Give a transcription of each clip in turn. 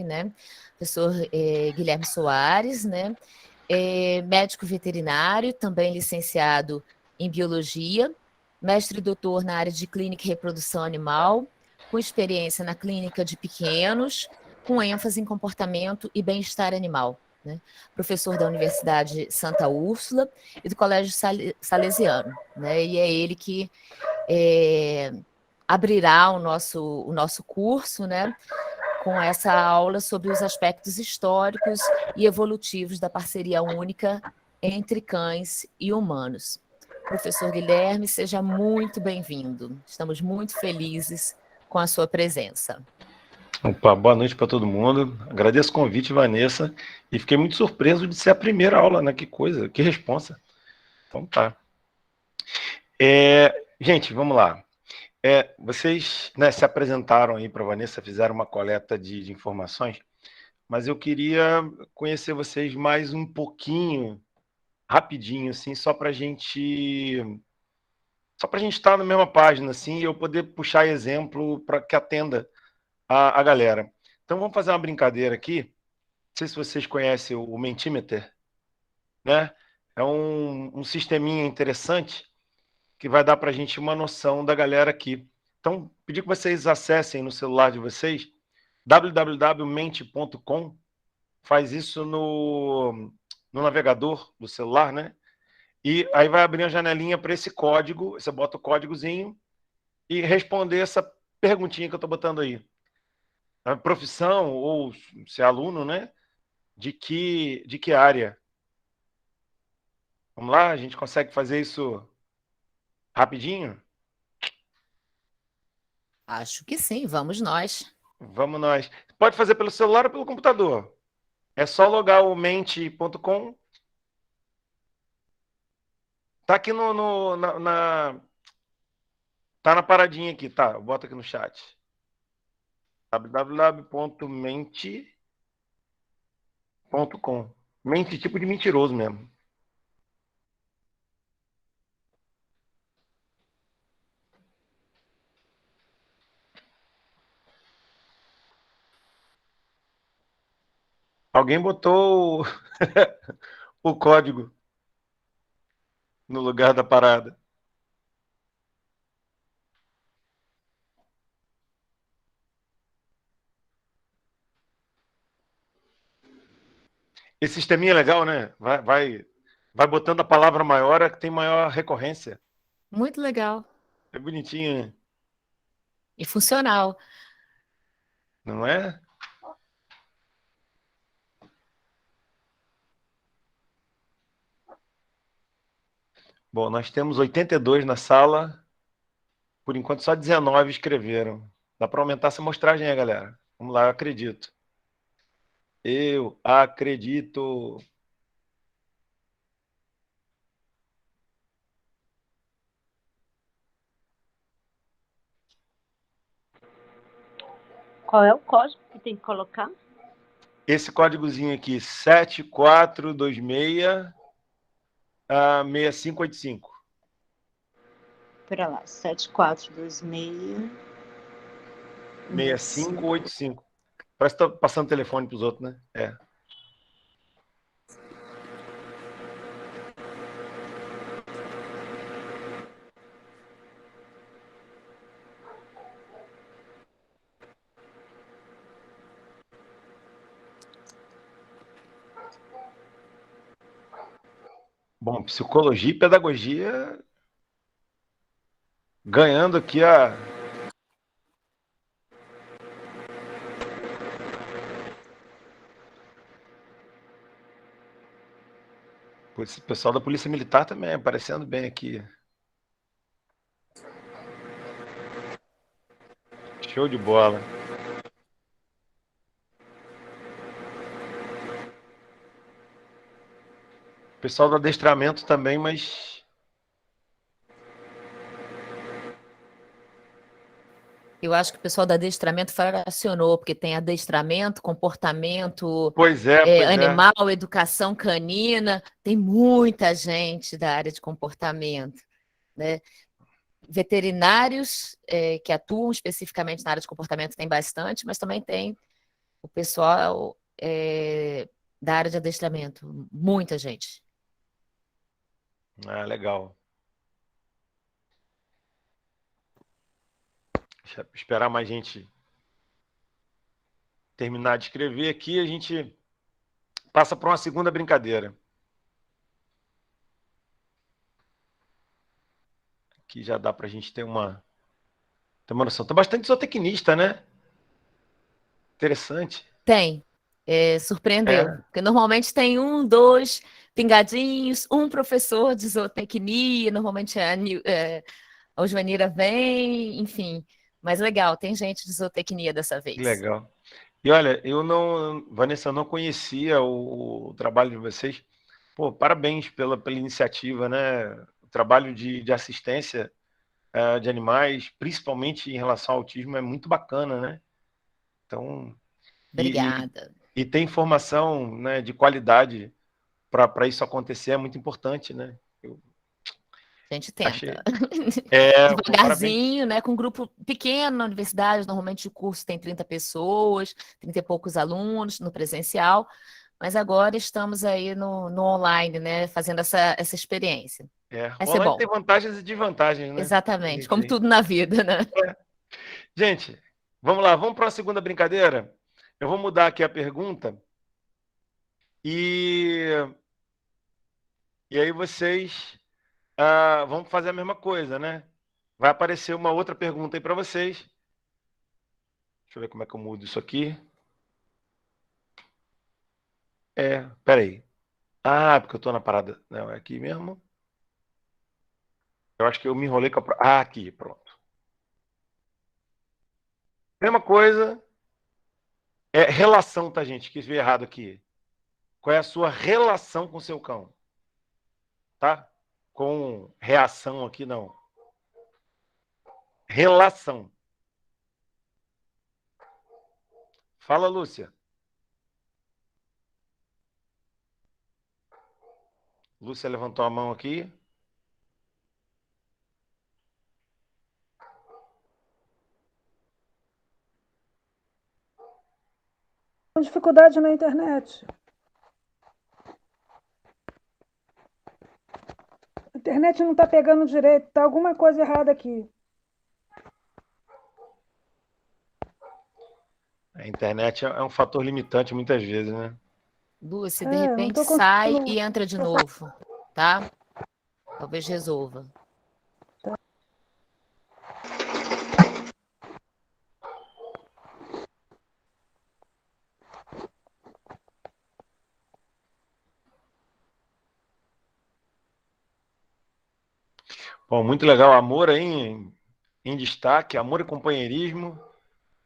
né? Professor Guilherme Soares, né? Médico veterinário, também licenciado em biologia, mestre e doutor na área de clínica e reprodução animal, com experiência na clínica de pequenos, com ênfase em comportamento e bem-estar animal, né? Professor da Universidade Santa Úrsula e do Colégio Salesiano, né? E é ele que abrirá o nosso curso, né? Com essa aula sobre os aspectos históricos e evolutivos da parceria única entre cães e humanos. Professor Guilherme, seja muito bem-vindo. Estamos muito felizes com a sua presença. Opa, boa noite para todo mundo. Agradeço o convite, Vanessa, e fiquei muito surpreso de ser a primeira aula, né? Que coisa, que responsa. Então tá. Gente, vamos lá. Vocês, né, se apresentaram aí para a Vanessa, fizeram uma coleta de informações, mas eu queria conhecer vocês mais um pouquinho, rapidinho, assim, só para a gente estar na mesma página, assim, e eu poder puxar exemplo para que atenda a galera. Então vamos fazer uma brincadeira aqui. Não sei se vocês conhecem o Mentimeter, né? É um sisteminha interessante que vai dar para a gente uma noção da galera aqui. Então, pedir que vocês acessem no celular de vocês www.mente.com, faz isso no navegador do celular, né? E aí vai abrir a janelinha para esse código, você bota o códigozinho e responder essa perguntinha que eu estou botando aí. A profissão, ou se é aluno, né? De que área? Vamos lá, a gente consegue fazer isso rapidinho? Acho que sim, vamos nós. Vamos nós. Pode fazer pelo celular ou pelo computador. É só logar o mente.com. Tá aqui tá na paradinha aqui, tá? Bota aqui no chat. www.mente.com. Mente tipo de mentiroso mesmo. Alguém botou o código no lugar da parada. Esse sisteminha é legal, né? Vai botando a palavra maior, é que tem maior recorrência. Muito legal. É bonitinho, né? E funcional. Não é? Bom, nós temos 82 na sala. Por enquanto, só 19 escreveram. Dá para aumentar essa amostragem aí, galera. Vamos lá, eu acredito. Eu acredito. Qual é o código que tem que colocar? Esse códigozinho aqui, 7426 6585. Espera lá, 7426 6585. Parece que tá passando telefone para os outros, né? É. Bom, psicologia e pedagogia ganhando aqui a... Esse pessoal da Polícia Militar também aparecendo bem aqui. Show de bola. Pessoal do adestramento também, mas... Eu acho que o pessoal do adestramento fracionou, porque tem adestramento, comportamento Pois é. animal, educação canina, tem muita gente da área de comportamento, né? Veterinários que atuam especificamente na área de comportamento tem bastante, mas também tem o pessoal da área de adestramento, muita gente. Ah, legal. Deixa eu esperar mais gente terminar de escrever aqui, a gente passa para uma segunda brincadeira. Aqui já dá para a gente ter uma noção. Tem bastante zootecnista, né? Interessante. Tem. Surpreendeu. É. Porque normalmente tem 1, 2 pingadinhos, um professor de zootecnia, normalmente a Joanira vem, enfim. Mas legal, tem gente de zootecnia dessa Que vez. legal. E olha, Vanessa, eu não conhecia o trabalho de vocês. Pô, parabéns pela iniciativa, né? O trabalho de assistência de animais, principalmente em relação ao autismo, é muito bacana, né? Então, e, Obrigada. e ter informação, né, de qualidade para isso acontecer é muito importante, né? Eu A gente achei. tenta. Pô, parabéns. Devagarzinho, né? Com um grupo pequeno na universidade, normalmente o curso tem 30 pessoas, 30 e poucos alunos no presencial, mas agora estamos aí no online, né? Fazendo essa experiência. Vai O ser online bom. tem vantagens e desvantagens, né? A Exatamente, como gente... tudo na vida, né? Gente, vamos lá, vamos para uma segunda brincadeira? Eu vou mudar aqui a pergunta e, e aí vocês vão fazer a mesma coisa, né? Vai aparecer uma outra pergunta aí para vocês. Deixa eu ver como é que eu mudo isso aqui. Peraí. Porque eu estou na parada. Não, é aqui mesmo. Eu acho que eu me enrolei com a... aqui, pronto. Mesma coisa. Relação, tá, gente? Quis ver errado aqui. Qual é a sua relação com o seu cão? Tá? Com reação aqui, não. Relação. Fala, Lúcia. Lúcia levantou a mão aqui. Dificuldade na internet. A internet não está pegando direito, está alguma coisa errada aqui. A internet é um fator limitante muitas vezes, né? Lúcia, de Não repente estou sai conseguindo. e entra de novo, tá? Talvez resolva. Bom, muito legal. Amor aí em destaque, amor e companheirismo,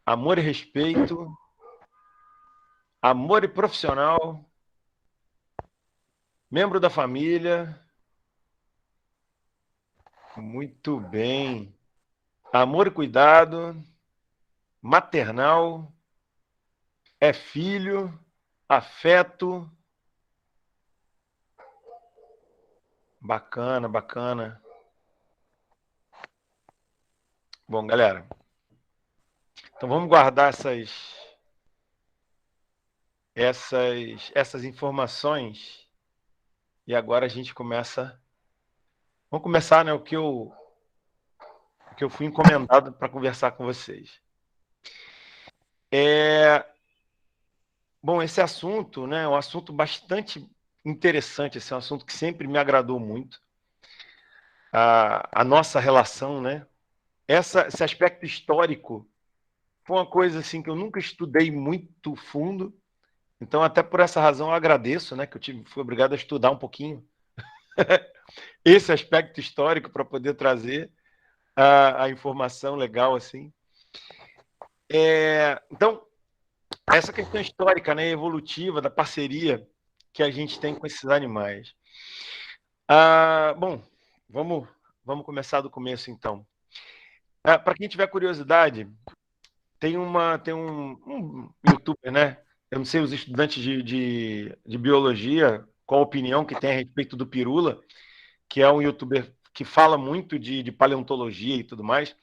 amor e respeito, amor e profissional, membro da família. Muito bem. Amor e cuidado, maternal, é filho, afeto. Bacana, bacana. Bom, galera, então vamos guardar essas informações e agora a gente começa. Vamos começar, né, o que eu fui encomendado para conversar com vocês. Bom, esse assunto, né, é um assunto bastante interessante, esse é um assunto que sempre me agradou muito. A nossa relação, né? Esse aspecto histórico foi uma coisa assim que eu nunca estudei muito fundo. Então, até por essa razão, eu agradeço, né, que fui obrigado a estudar um pouquinho esse aspecto histórico para poder trazer a informação legal assim. Então, essa questão histórica, né, evolutiva, da parceria que a gente tem com esses animais. Bom, vamos começar do começo, então. Para quem tiver curiosidade, tem um youtuber, né? Eu não sei os estudantes de biologia, qual a opinião que tem a respeito do Pirula, que é um youtuber que fala muito de paleontologia e tudo mais,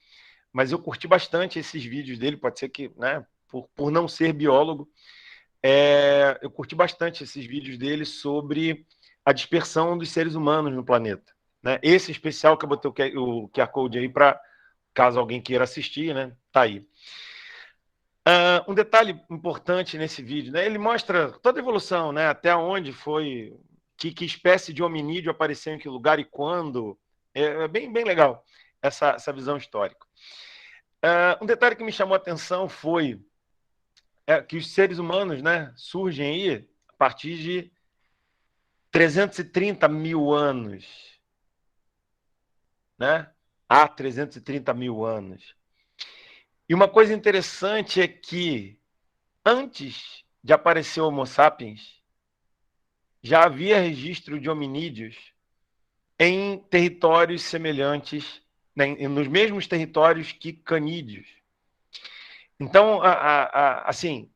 mas eu curti bastante esses vídeos dele, pode ser que, né, por não ser biólogo, eu curti bastante esses vídeos dele sobre a dispersão dos seres humanos no planeta, né? Esse especial que eu botei o QR Code aí para caso alguém queira assistir, né? Tá aí. Um detalhe importante nesse vídeo, né? Ele mostra toda a evolução, né? Até onde foi, que espécie de hominídeo apareceu em que lugar e quando. É bem legal essa visão histórica. Um detalhe que me chamou a atenção foi que os seres humanos, né, surgem aí a partir de 330 mil anos, né? Há 330 mil anos. E uma coisa interessante é que antes de aparecer o Homo sapiens, já havia registro de hominídeos em territórios semelhantes, né, nos mesmos territórios que canídeos. Então, assim,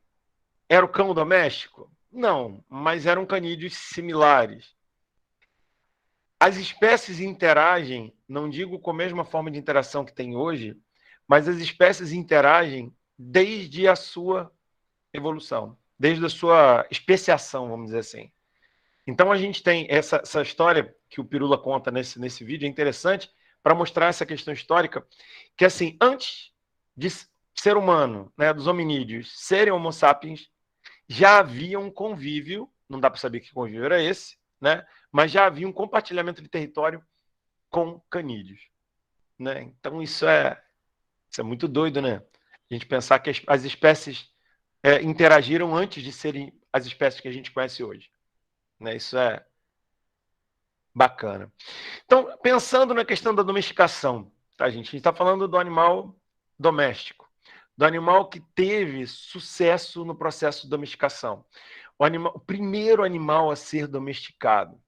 era o cão doméstico? Não, mas eram canídeos similares. As espécies interagem, não digo com a mesma forma de interação que tem hoje, mas as espécies interagem desde a sua evolução, desde a sua especiação, vamos dizer assim. Então a gente tem essa história que o Pirula conta nesse vídeo, é interessante para mostrar essa questão histórica, que assim, antes de ser humano, né, dos hominídeos serem homo sapiens, já havia um convívio, não dá para saber que convívio era esse, né, mas já havia um compartilhamento de território com canídeos, né? Então isso é muito doido, né? A gente pensar que as espécies interagiram antes de serem as espécies que a gente conhece hoje, né? Isso é bacana. Então, pensando na questão da domesticação, tá, gente? A gente está falando do animal doméstico, do animal que teve sucesso no processo de domesticação. O primeiro animal a ser domesticado,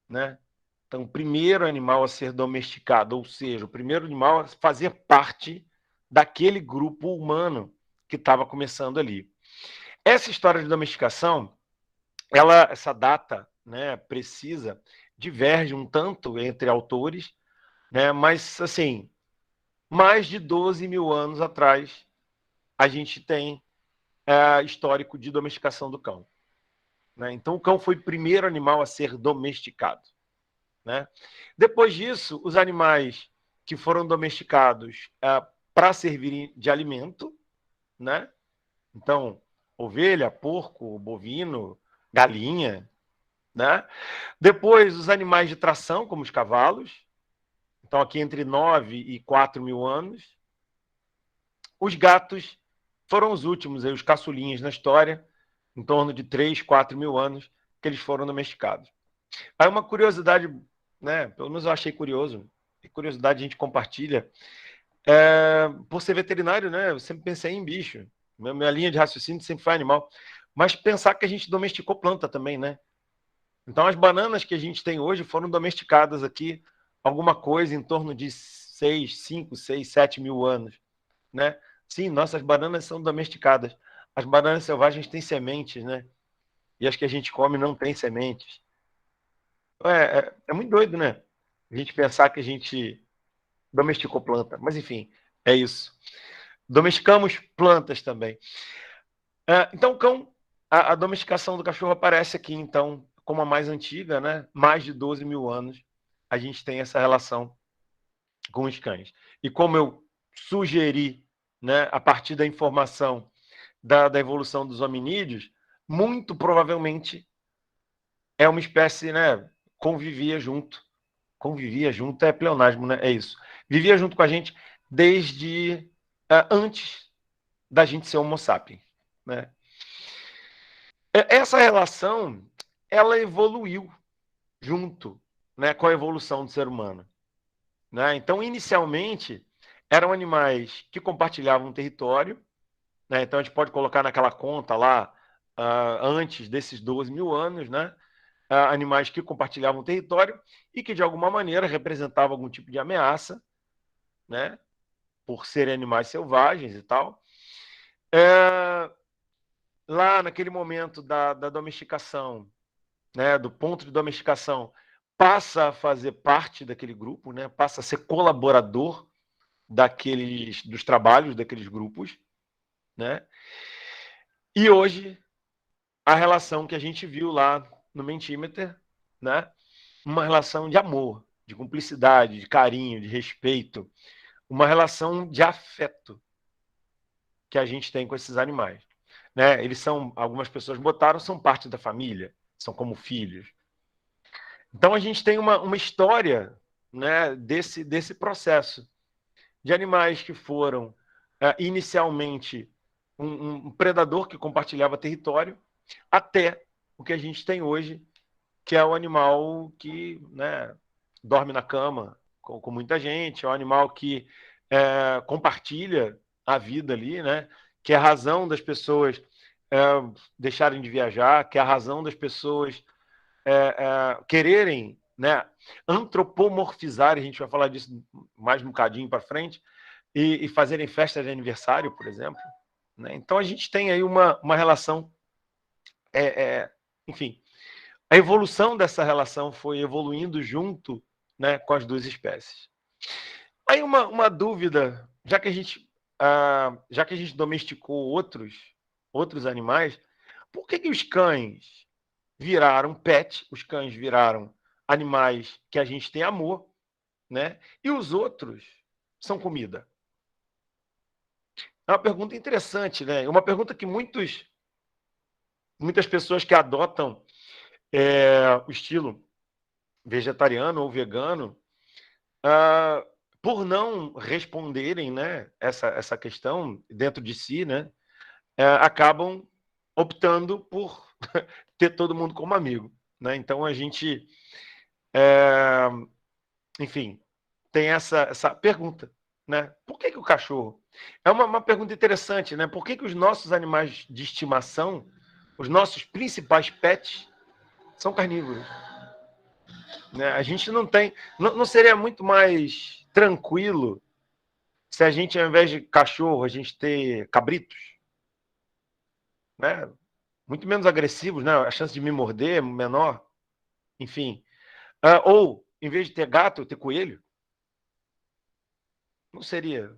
né? Então, o primeiro animal a ser domesticado, ou seja, o primeiro animal a fazer parte daquele grupo humano que estava começando ali. Essa história de domesticação, essa data, né, precisa, diverge um tanto entre autores, né, mas, assim, mais de 12 mil anos atrás, a gente tem histórico de domesticação do cão, né? Então, o cão foi o primeiro animal a ser domesticado, né? Depois disso, os animais que foram domesticados para servirem de alimento, né? Então, ovelha, porco, bovino, galinha, né? Depois, os animais de tração, como os cavalos. Então, aqui entre 9 e 4 mil anos. Os gatos foram os últimos, aí, os caçulinhas na história, em torno de 3, 4 mil anos, que eles foram domesticados. Aí uma curiosidade, né? Pelo menos eu achei curioso, e curiosidade a gente compartilha. Por ser veterinário, né? Eu sempre pensei em bicho. Minha linha de raciocínio sempre foi animal. Mas pensar que a gente domesticou planta também, né? Então, as bananas que a gente tem hoje foram domesticadas aqui, alguma coisa em torno de 5, 6, 7 mil anos, né? Sim, nossas bananas são domesticadas. As bananas selvagens têm sementes, né? E as que a gente come não têm sementes. É muito doido, né? A gente pensar que a gente domesticou planta. Mas, enfim, é isso. Domesticamos plantas também. Então, o cão, a domesticação do cachorro aparece aqui, então, como a mais antiga, né? Mais de 12 mil anos, a gente tem essa relação com os cães. E como eu sugeri, né, a partir da informação da evolução dos hominídeos, muito provavelmente é uma espécie, né? Convivia junto é pleonasmo, né? É isso. Vivia junto com a gente desde antes da gente ser Homo sapiens, né? Essa relação, ela evoluiu junto, né, com a evolução do ser humano, né? Então, inicialmente, eram animais que compartilhavam um território, né? Então, a gente pode colocar naquela conta lá, antes desses 12 mil anos, né? Animais que compartilhavam território e que, de alguma maneira, representavam algum tipo de ameaça, né? Por serem animais selvagens e tal. Lá, naquele momento da domesticação, né? Do ponto de domesticação, passa a fazer parte daquele grupo, né? Passa a ser colaborador dos trabalhos daqueles grupos, né? E hoje, a relação que a gente viu lá no Mentimeter, né? Uma relação de amor, de cumplicidade, de carinho, de respeito, uma relação de afeto que a gente tem com esses animais, né? Eles são, algumas pessoas botaram, são parte da família, são como filhos. Então a gente tem uma história, né, desse processo de animais que foram inicialmente um predador que compartilhava território, até o que a gente tem hoje, que é o animal que, né, dorme na cama com muita gente, é um animal que compartilha a vida ali, né, que é a razão das pessoas deixarem de viajar, que é a razão das pessoas quererem, né, antropomorfizar, a gente vai falar disso mais um bocadinho para frente, e fazerem festa de aniversário, por exemplo, né? Então a gente tem aí uma relação, enfim, a evolução dessa relação foi evoluindo junto, né, com as duas espécies. Aí uma dúvida, já que a gente domesticou outros animais, por que os cães viraram pet, os cães viraram animais que a gente tem amor, né? E os outros são comida? É uma pergunta interessante, né? É uma pergunta que muitas pessoas que adotam o estilo vegetariano ou vegano, por não responderem, né, essa questão dentro de si, né, acabam optando por ter todo mundo como amigo, né? Então a gente, enfim, tem essa pergunta, né? Por que o cachorro? É uma pergunta interessante, né? Por que os nossos animais de estimação, os nossos principais pets, são carnívoros? Né? A gente não tem... Não seria muito mais tranquilo se a gente, ao invés de cachorro, a gente ter cabritos? Né? Muito menos agressivos, né? A chance de me morder é menor. Enfim. Ou, em vez de ter gato, ter coelho? Não seria...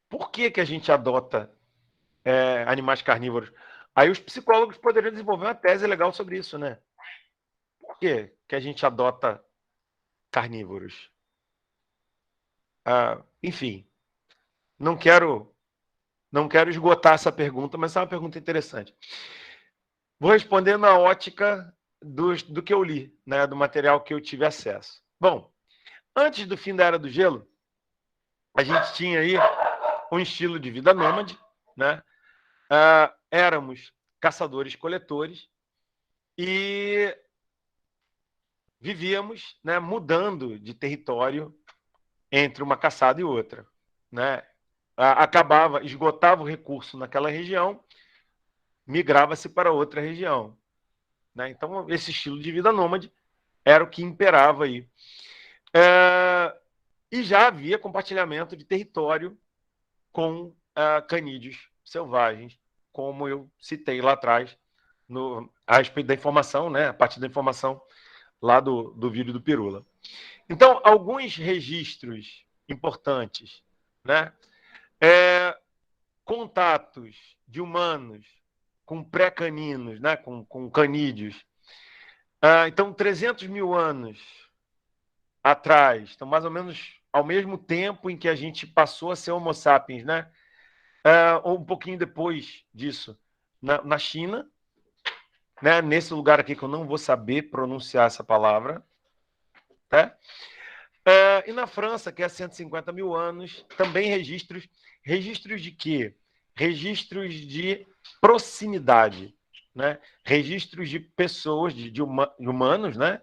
Por que a gente adota animais carnívoros? Aí os psicólogos poderiam desenvolver uma tese legal sobre isso, né? Por que a gente adota carnívoros? Enfim, não quero esgotar essa pergunta, mas é uma pergunta interessante. Vou responder na ótica do que eu li, né, do material que eu tive acesso. Bom, antes do fim da Era do Gelo, a gente tinha aí um estilo de vida nômade, né? Éramos caçadores-coletores e vivíamos, né, mudando de território entre uma caçada e outra, né? Esgotava o recurso naquela região, migrava-se para outra região, né? Então, esse estilo de vida nômade era o que imperava aí. E já havia compartilhamento de território com canídeos selvagens, como eu citei lá atrás, a respeito da informação, né? A partir da informação lá do vídeo do Pirula. Então, alguns registros importantes, né? Contatos de humanos com pré-caninos, né? com canídeos. Então, 300 mil anos atrás, então mais ou menos ao mesmo tempo em que a gente passou a ser Homo sapiens, né? Ou um pouquinho depois disso, na China, né? Nesse lugar aqui que eu não vou saber pronunciar essa palavra, tá? E na França, que é 150 mil anos, também registros de quê? Registros de proximidade, né? Registros de pessoas, de humanos, né?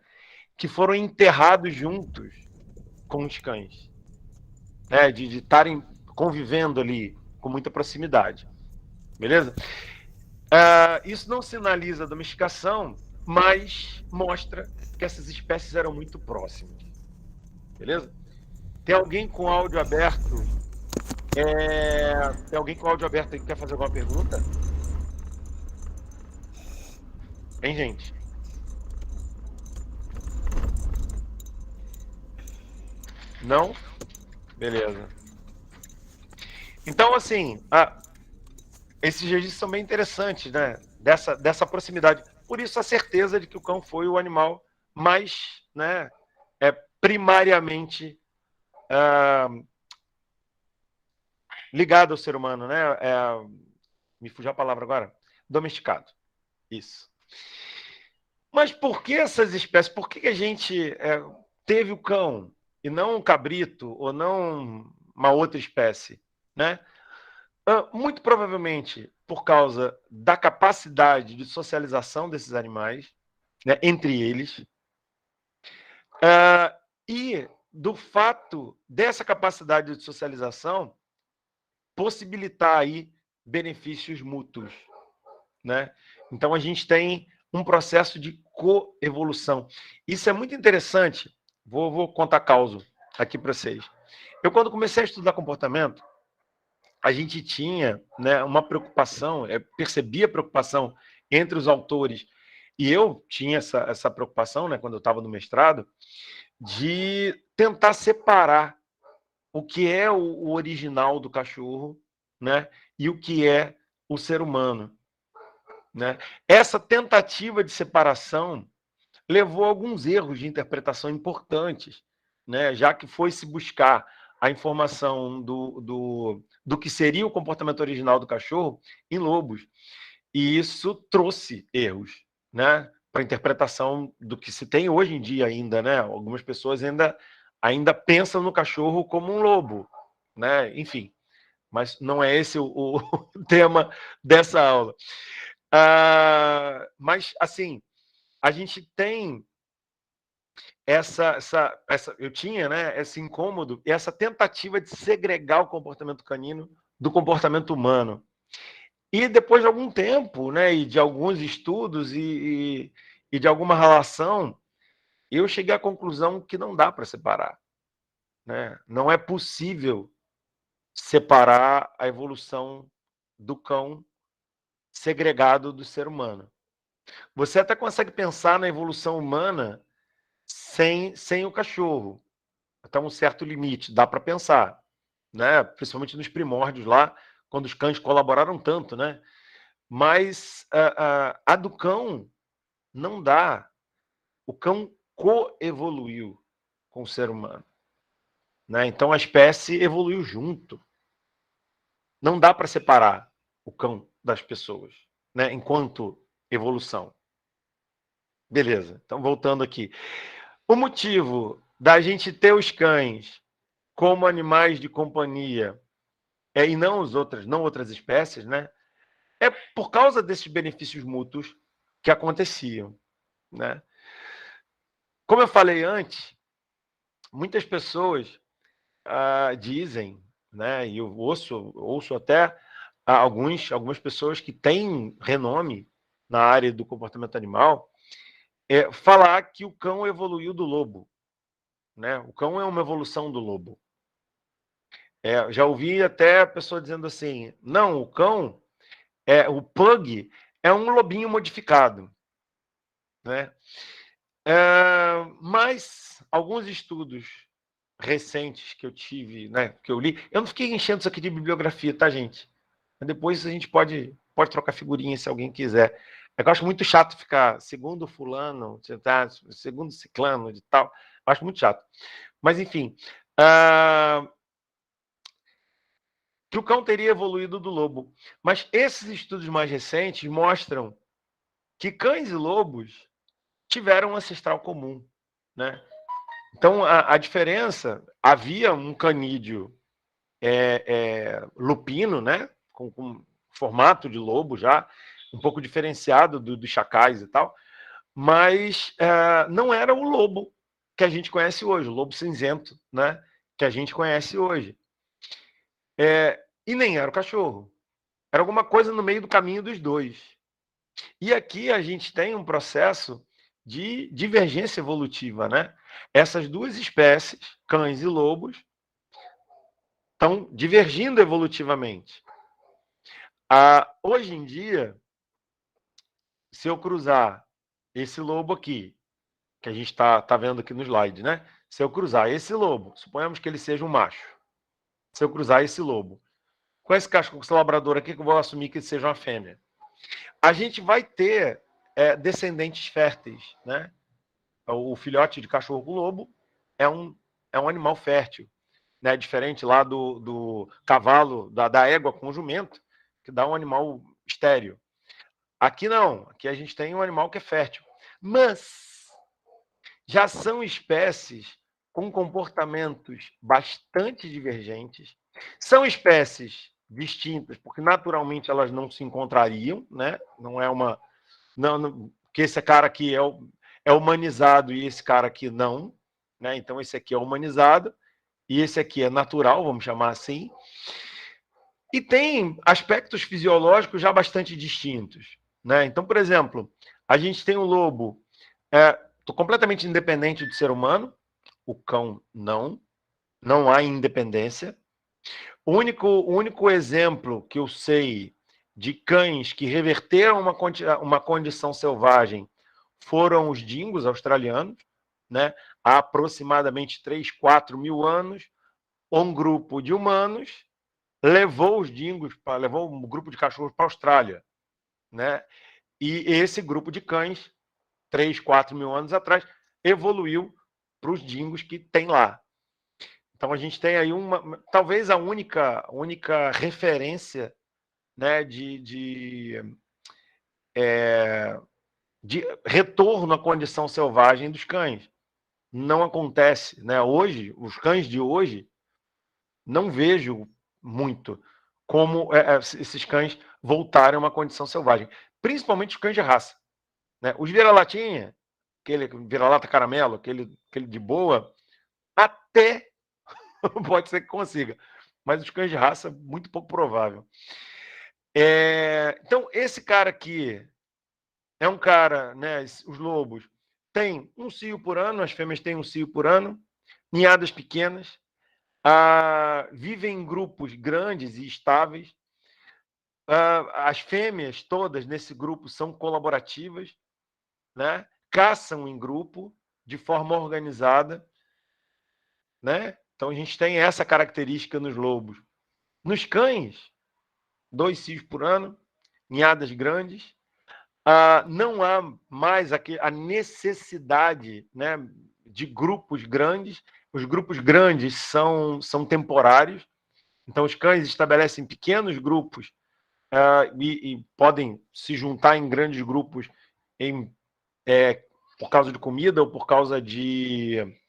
Que foram enterrados juntos com os cães, né? De estarem convivendo ali com muita proximidade, beleza? Isso não sinaliza domesticação, mas mostra que essas espécies eram muito próximas, beleza? Tem alguém com áudio aberto? Tem alguém com áudio aberto aí que quer fazer alguma pergunta? Hein, gente? Não? Beleza. Então, assim, esses registros são bem interessantes, né? Dessa proximidade. Por isso, a certeza de que o cão foi o animal mais, né, primariamente ligado ao ser humano, né? Me fugiu a palavra agora. Domesticado. Isso. Mas por que essas espécies? Por que a gente teve o cão e não um cabrito ou não uma outra espécie, né? Muito provavelmente por causa da capacidade de socialização desses animais, né, entre eles, e do fato dessa capacidade de socialização possibilitar aí benefícios mútuos, né? Então a gente tem um processo de coevolução. Isso é muito interessante. Vou contar causa aqui para vocês. Eu, quando comecei a estudar comportamento, a gente tinha, né, uma preocupação, percebia preocupação entre os autores, e eu tinha essa preocupação, né, quando eu estava no mestrado, de tentar separar o que é o original do cachorro, né, e o que é o ser humano, né? Essa tentativa de separação levou a alguns erros de interpretação importantes, né, já que foi se buscar a informação do que seria o comportamento original do cachorro em lobos. E isso trouxe erros, né, para a interpretação do que se tem hoje em dia ainda, né? Algumas pessoas ainda pensam no cachorro como um lobo, né? Enfim, mas não é esse o tema dessa aula. Mas, assim, a gente tem eu tinha, né, esse incômodo e essa tentativa de segregar o comportamento canino do comportamento humano. E depois de algum tempo, né, e de alguns estudos e de alguma relação, eu cheguei à conclusão que não dá para separar, né? Não é possível separar a evolução do cão segregado do ser humano. Você até consegue pensar na evolução humana sem o cachorro, até um certo limite, dá para pensar, né? Principalmente nos primórdios lá, quando os cães colaboraram tanto, né? Mas a do cão não dá. O cão coevoluiu com o ser humano, né? Então a espécie evoluiu junto. Não dá para separar o cão das pessoas, né? Enquanto evolução. Beleza, então voltando aqui. O motivo da gente ter os cães como animais de companhia e não outras espécies, né? É por causa desses benefícios mútuos que aconteciam, né? Como eu falei antes, muitas pessoas dizem, né? E eu ouço até algumas pessoas que têm renome na área do comportamento animal falar que o cão evoluiu do lobo, né? O cão é uma evolução do lobo. Já ouvi até a pessoa dizendo assim: não, o cão o pug é um lobinho modificado, né? Mas alguns estudos recentes que eu tive, né, que eu li, eu não fiquei enchendo isso aqui de bibliografia, tá, gente? Depois a gente pode trocar figurinha se alguém quiser. Eu acho muito chato ficar segundo fulano, segundo ciclano de tal. Eu acho muito chato. Mas, enfim, que o cão teria evoluído do lobo. Mas esses estudos mais recentes mostram que cães e lobos tiveram um ancestral comum, né? Então, a diferença, havia um canídeo lupino, né? Com formato de lobo já, um pouco diferenciado dos chacais e tal, mas não era o lobo que a gente conhece hoje, o lobo cinzento, né? Que a gente conhece hoje. E nem era o cachorro. Era alguma coisa no meio do caminho dos dois. E aqui a gente tem um processo de divergência evolutiva, né? Essas duas espécies, cães e lobos, estão divergindo evolutivamente. Hoje em dia, se eu cruzar esse lobo aqui, que a gente está vendo aqui no slide, né? Se eu cruzar esse lobo, suponhamos que ele seja um macho. Se eu cruzar esse lobo com esse cachorro, esse labrador aqui, que eu vou assumir que seja uma fêmea, a gente vai ter descendentes férteis, né? O filhote de cachorro-lobo é um animal fértil, né? Diferente lá do cavalo, da égua com jumento, que dá um animal estéril. Aqui não, aqui a gente tem um animal que é fértil. Mas já são espécies com comportamentos bastante divergentes, são espécies distintas, porque naturalmente elas não se encontrariam, né? Não é uma... Não, que esse cara aqui é humanizado e esse cara aqui não, né? Então esse aqui é humanizado e esse aqui é natural, vamos chamar assim. E tem aspectos fisiológicos já bastante distintos, né? Então, por exemplo, a gente tem um lobo completamente independente do ser humano, o cão não há independência. O único exemplo que eu sei de cães que reverteram uma condição selvagem foram os dingos australianos, né? Há aproximadamente 3, 4 mil anos, um grupo de humanos levou os dingos, levou um grupo de cachorros para a Austrália, né? E esse grupo de cães, 3, 4 mil anos atrás, evoluiu para os dingos que tem lá. Então a gente tem aí talvez a única referência, né, de retorno à condição selvagem dos cães. Não acontece, né? Hoje, os cães de hoje, não vejo muito como esses cães voltarem a uma condição selvagem, principalmente os cães de raça, né? Os vira-latinha, aquele vira-lata caramelo, aquele de boa, até pode ser que consiga, mas os cães de raça, muito pouco provável. Então, esse cara aqui é um cara, né? Os lobos têm um cio por ano, as fêmeas têm um cio por ano, ninhadas pequenas, vivem em grupos grandes e estáveis. As fêmeas todas nesse grupo são colaborativas, né? Caçam em grupo de forma organizada, né? Então a gente tem essa característica nos lobos. Nos cães, 2 cios por ano, ninhadas grandes, não há mais a necessidade, né, de grupos grandes. Os grupos grandes são temporários, então os cães estabelecem pequenos grupos e podem se juntar em grandes grupos por causa de comida ou por causa de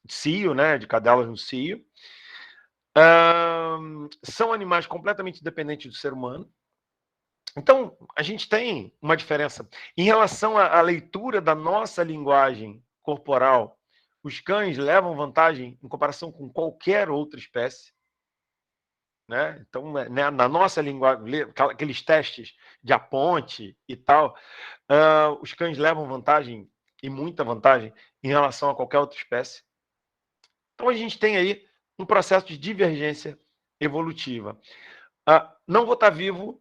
cio, né, de cadelas no cio. São animais completamente dependentes do ser humano. Então, a gente tem uma diferença. Em relação à leitura da nossa linguagem corporal, os cães levam vantagem em comparação com qualquer outra espécie, né? Então, né, na nossa linguagem, aqueles testes de Aponte e tal, os cães levam vantagem, e muita vantagem, em relação a qualquer outra espécie. Então, a gente tem aí um processo de divergência evolutiva. Não vou estar vivo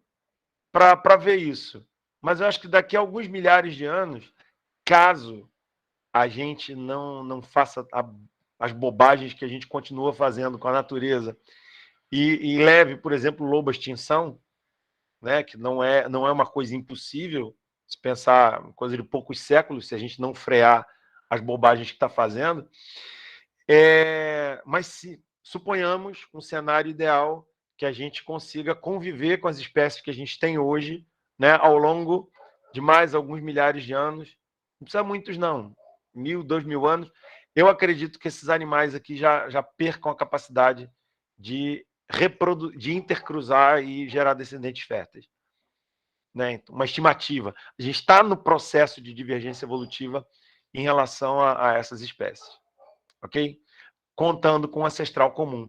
para ver isso, mas eu acho que daqui a alguns milhares de anos, caso a gente não faça as bobagens que a gente continua fazendo com a natureza e leve, por exemplo, o lobo à extinção, né, que não é uma coisa impossível, se pensar coisa de poucos séculos, se a gente não frear as bobagens que está fazendo. Mas se suponhamos um cenário ideal que a gente consiga conviver com as espécies que a gente tem hoje, né, ao longo de mais alguns milhares de anos, não precisa muitos não, 1.000, 2.000 anos, eu acredito que esses animais aqui já percam a capacidade de intercruzar e gerar descendentes férteis, né? Uma estimativa. A gente está no processo de divergência evolutiva em relação a essas espécies, ok? Contando com o ancestral comum.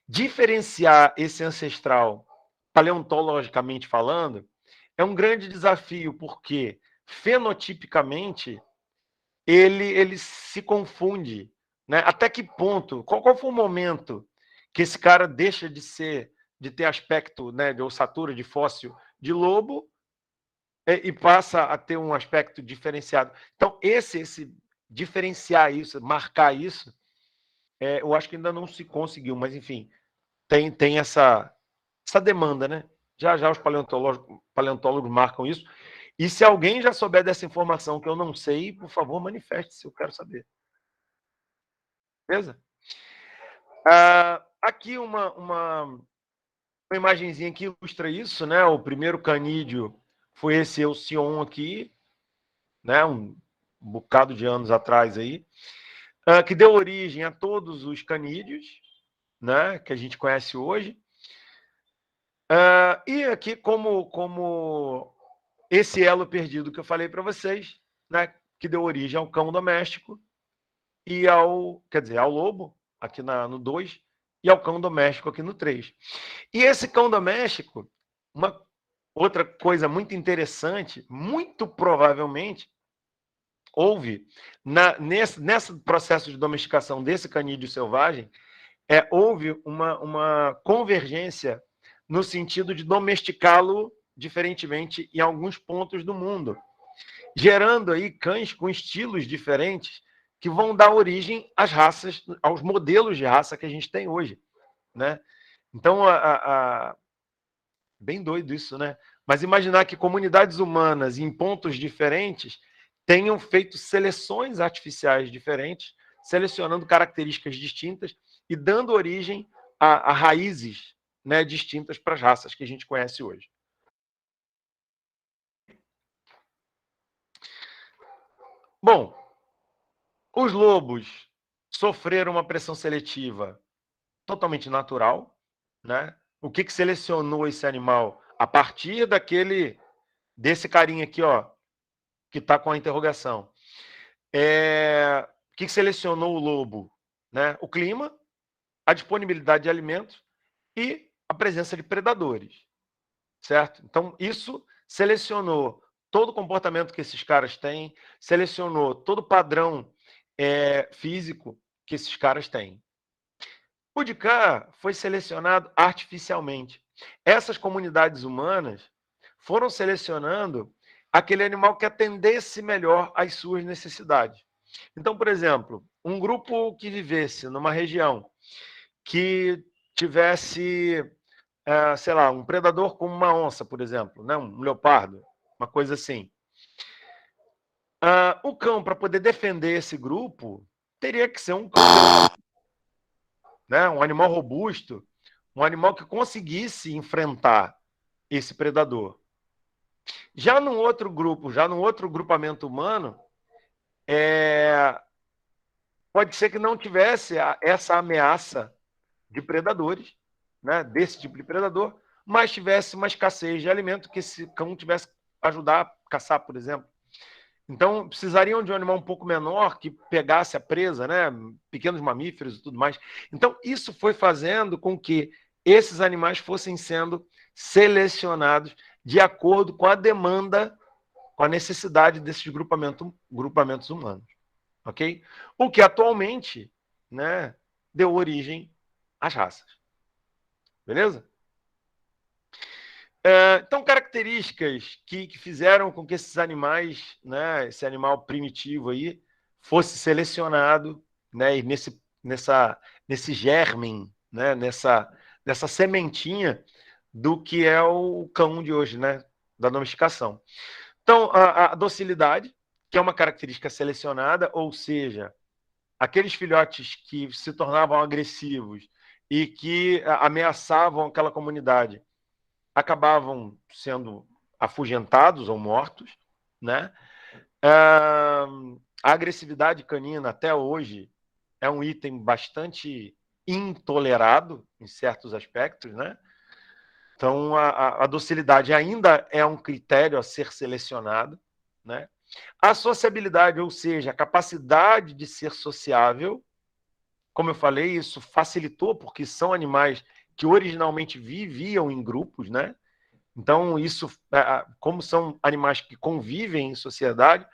Diferenciar esse ancestral, paleontologicamente falando, é um grande desafio, porque fenotipicamente ele se confunde, né? Até que ponto? Qual foi o momento que esse cara deixa de ter aspecto, né, de ossatura, de fóssil de lobo e passa a ter um aspecto diferenciado? Então, esse diferenciar isso, marcar isso, eu acho que ainda não se conseguiu, mas enfim, tem essa demanda, né? Já os paleontólogos marcam isso. E se alguém já souber dessa informação que eu não sei, por favor, manifeste-se, eu quero saber. Beleza? Aqui uma imagenzinha que ilustra isso, né? O primeiro canídeo foi esse Alcyon aqui, né? Um bocado de anos atrás aí, que deu origem a todos os canídeos, né? Que a gente conhece hoje. E aqui como esse elo perdido que eu falei para vocês, né? Que deu origem ao cão doméstico e ao lobo aqui no 2 e ao cão doméstico aqui no 3. E esse cão doméstico, uma outra coisa muito interessante, muito provavelmente, houve, nesse processo de domesticação desse canídeo selvagem, houve uma convergência no sentido de domesticá-lo diferentemente em alguns pontos do mundo, gerando aí cães com estilos diferentes que vão dar origem às raças, aos modelos de raça que a gente tem hoje, né? Então, bem doido isso, né? Mas imaginar que comunidades humanas em pontos diferentes tenham feito seleções artificiais diferentes, selecionando características distintas e dando origem a raízes, né, distintas para as raças que a gente conhece hoje. Bom, os lobos sofreram uma pressão seletiva totalmente natural, né? O que selecionou esse animal a partir desse carinha aqui, ó, que está com a interrogação? O que selecionou o lobo? Né? O clima, a disponibilidade de alimentos e a presença de predadores, certo? Então, isso selecionou todo o comportamento que esses caras têm, selecionou todo o padrão físico que esses caras têm. O de cá foi selecionado artificialmente. Essas comunidades humanas foram selecionando aquele animal que atendesse melhor às suas necessidades. Então, por exemplo, um grupo que vivesse numa região que tivesse, sei lá, um predador como uma onça, por exemplo, né? Um leopardo, uma coisa assim. O cão, para poder defender esse grupo, teria que ser um cão, né? Um animal robusto, um animal que conseguisse enfrentar esse predador. Já num outro grupo, já num outro grupamento humano, pode ser que não tivesse essa ameaça de predadores, né, desse tipo de predador, mas tivesse uma escassez de alimento que esse cão tivesse que ajudar a caçar, por exemplo. Então, precisariam de um animal um pouco menor que pegasse a presa, né, pequenos mamíferos e tudo mais. Então, isso foi fazendo com que esses animais fossem sendo selecionados de acordo com a demanda, com a necessidade desses grupamentos humanos. Ok? O que atualmente, né, deu origem às raças. Beleza? Então, características que fizeram com que esses animais, né, esse animal primitivo aí, fosse selecionado, né, e nesse germen, né, nessa sementinha do que é o cão de hoje, né, da domesticação. Então, a docilidade, que é uma característica selecionada, ou seja, aqueles filhotes que se tornavam agressivos e que ameaçavam aquela comunidade acabavam sendo afugentados ou mortos, né? A agressividade canina até hoje é um item bastante intolerado em certos aspectos, né? Então a docilidade ainda é um critério a ser selecionado, né? A sociabilidade, ou seja, a capacidade de ser sociável, como eu falei, isso facilitou porque são animais que originalmente viviam em grupos, né? Então, isso, como são animais que convivem em sociedade,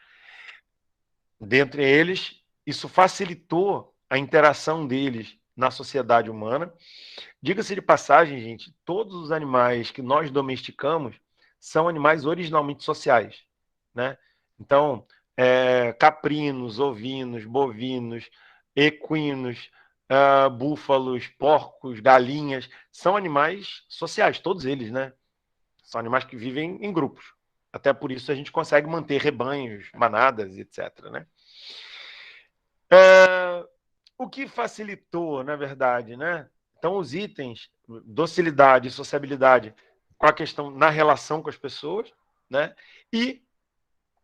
dentre eles, isso facilitou a interação deles na sociedade humana. Diga-se de passagem, gente, todos os animais que nós domesticamos são animais originalmente sociais, né? Então, caprinos, ovinos, bovinos, equinos, búfalos, porcos, galinhas, são animais sociais, todos eles, né? São animais que vivem em grupos. Até por isso a gente consegue manter rebanhos, manadas, etc. Né? O que facilitou, na verdade, né? Então, os itens, docilidade e sociabilidade, com a questão na relação com as pessoas, né? E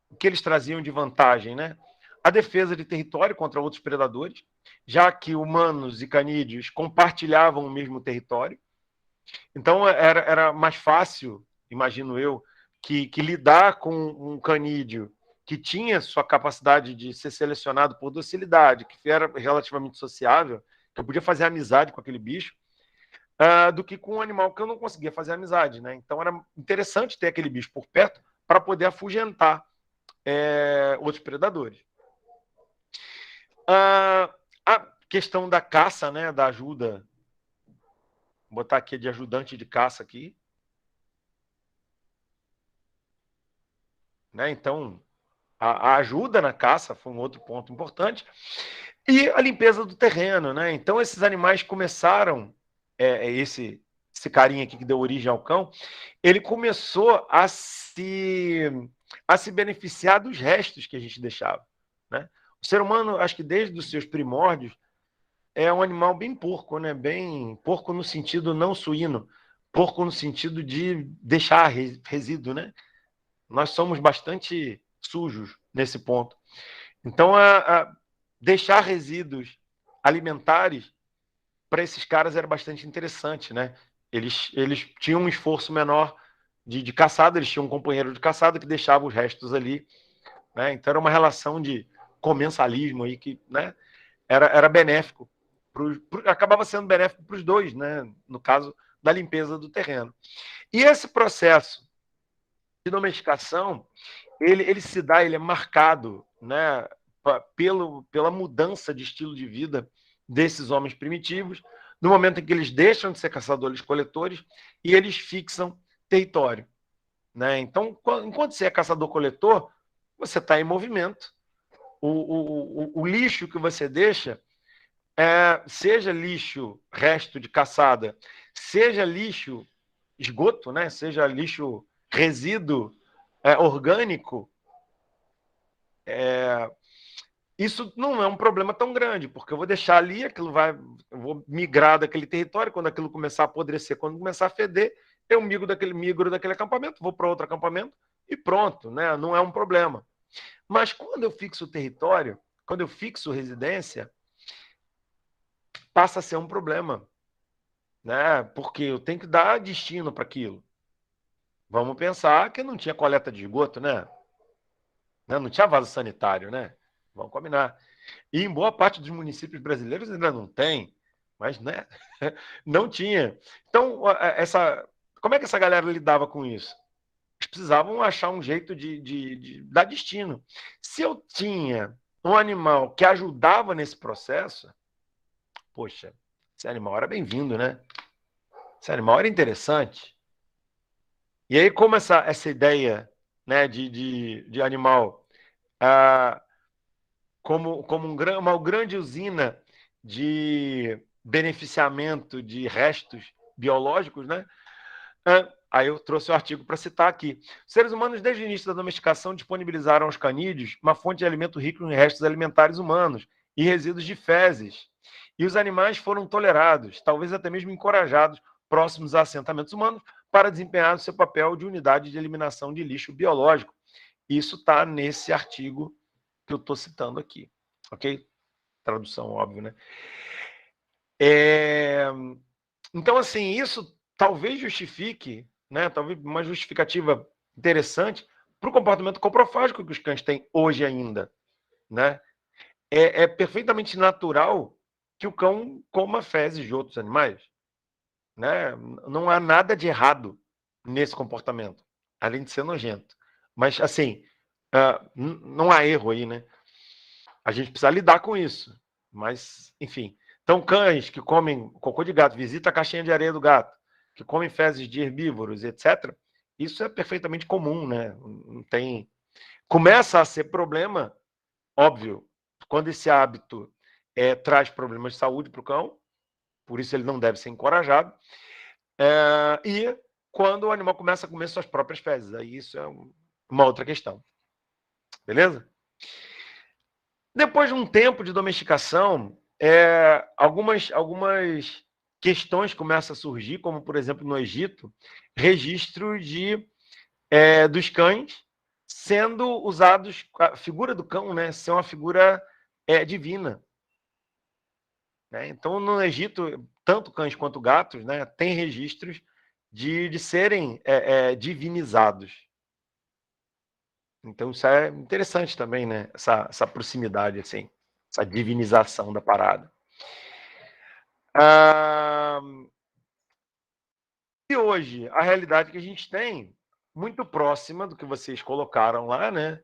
o que eles traziam de vantagem, né? A defesa de território contra outros predadores, já que humanos e canídeos compartilhavam o mesmo território. Então, era mais fácil, imagino eu, que lidar com um canídeo que tinha sua capacidade de ser selecionado por docilidade, que era relativamente sociável, que eu podia fazer amizade com aquele bicho, do que com um animal que eu não conseguia fazer amizade. Né? Então, era interessante ter aquele bicho por perto para poder afugentar outros predadores. A questão da caça, né, da ajuda, vou botar aqui de ajudante de caça aqui. Né? Então, a ajuda na caça foi um outro ponto importante. E a limpeza do terreno. Né? Então, esses animais começaram, esse carinha aqui que deu origem ao cão, ele começou a se beneficiar dos restos que a gente deixava. Né? O ser humano, acho que desde os seus primórdios, é um animal bem porco, né? Bem porco no sentido não suíno, porco no sentido de deixar resíduo, né? Nós somos bastante sujos nesse ponto. Então, deixar resíduos alimentares para esses caras era bastante interessante, né? Eles tinham um esforço menor de caçada, eles tinham um companheiro de caçada que deixava os restos ali, né? Então era uma relação de comensalismo aí que, né, era benéfico, acabava sendo benéfico para os dois, né? No caso da limpeza do terreno. E esse processo de domesticação, ele se dá, ele é marcado, né, pela mudança de estilo de vida desses homens primitivos, no momento em que eles deixam de ser caçadores-coletores e eles fixam território. Né? Então, enquanto você é caçador-coletor, você está em movimento. O lixo que você deixa, seja lixo resto de caçada, seja lixo esgoto, né? Seja lixo resíduo orgânico, isso não é um problema tão grande, porque eu vou deixar ali, eu vou migrar daquele território, quando aquilo começar a apodrecer, quando começar a feder, eu migro daquele acampamento, vou para outro acampamento e pronto, né? Não é um problema. Mas quando eu fixo o território, quando eu fixo residência, passa a ser um problema, né? Porque eu tenho que dar destino para aquilo. Vamos pensar que não tinha coleta de esgoto, né? Não tinha vaso sanitário, né? Vamos combinar. E em boa parte dos municípios brasileiros ainda não tem, mas, né? Não tinha. Então, como é que essa galera lidava com isso? Eles precisavam achar um jeito de dar destino. Se eu tinha um animal que ajudava nesse processo, poxa, esse animal era bem-vindo, né? Esse animal era interessante. E aí, como essa ideia, né, de animal como uma grande usina de beneficiamento de restos biológicos, né? Aí eu trouxe o artigo para citar aqui. Os seres humanos, desde o início da domesticação, disponibilizaram aos canídeos uma fonte de alimento rico em restos alimentares humanos e resíduos de fezes. E os animais foram tolerados, talvez até mesmo encorajados, próximos a assentamentos humanos, para desempenhar o seu papel de unidade de eliminação de lixo biológico. Isso está nesse artigo que eu estou citando aqui. Ok? Tradução, óbvio, né? Então, assim, isso talvez justifique, né? Talvez uma justificativa interessante para o comportamento coprofágico que os cães têm hoje ainda, né? É perfeitamente natural que o cão coma fezes de outros animais, né? Não há nada de errado nesse comportamento, além de ser nojento. Mas, assim, não há erro aí, né? A gente precisa lidar com isso. Mas, enfim. Então, cães que comem cocô de gato, visita a caixinha de areia do gato, que comem fezes de herbívoros, etc., isso é perfeitamente comum, né? Não tem... Começa a ser problema, óbvio, quando esse hábito traz problemas de saúde para o cão, por isso ele não deve ser encorajado. E quando o animal começa a comer suas próprias fezes, aí isso é uma outra questão. Beleza? Depois de um tempo de domesticação, algumas questões começam a surgir, como, por exemplo, no Egito, registro dos cães sendo usados, a figura do cão, né, ser uma figura divina. Né? Então, no Egito, tanto cães quanto gatos, né, têm registros de serem divinizados. Então, isso é interessante também, né? Essa proximidade, assim, essa divinização da parada. E hoje, a realidade que a gente tem, muito próxima do que vocês colocaram lá, né?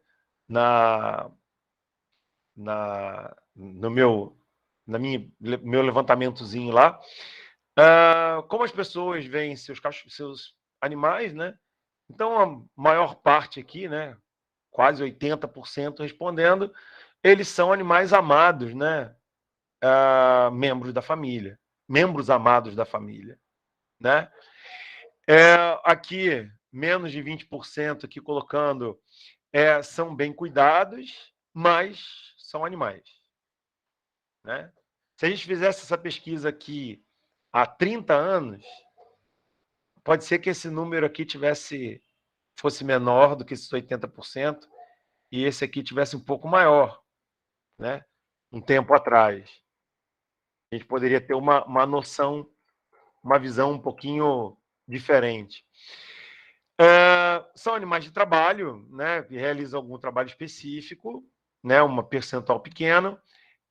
No meu levantamentozinho lá, como as pessoas veem seus animais, né? Então, a maior parte aqui, né? Quase 80% respondendo, eles são animais amados, né? Membros da família, membros amados da família, né? Aqui, menos de 20% aqui colocando, são bem cuidados, mas são animais, né? Se a gente fizesse essa pesquisa aqui há 30 anos, pode ser que esse número aqui fosse menor do que esses 80%, e esse aqui tivesse um pouco maior, né? Um tempo atrás. A gente poderia ter uma noção, uma visão um pouquinho diferente. São animais de trabalho, né? Que realizam algum trabalho específico, né? Uma percentual pequena.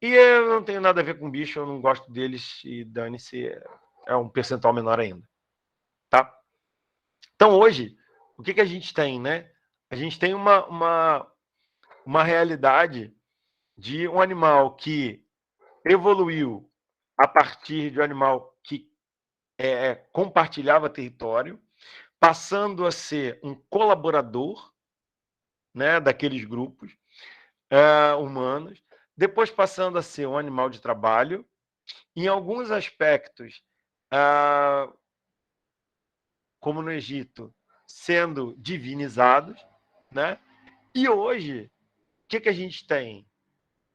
E eu não tenho nada a ver com bicho, eu não gosto deles e dane-se, é um percentual menor ainda. Tá? Então, hoje, o que a gente tem, né? A gente tem uma realidade de um animal que evoluiu a partir de um animal que compartilhava território, passando a ser um colaborador, né, daqueles grupos humanos, depois passando a ser um animal de trabalho, em alguns aspectos, como no Egito, sendo divinizados, né? E hoje, o que a gente tem?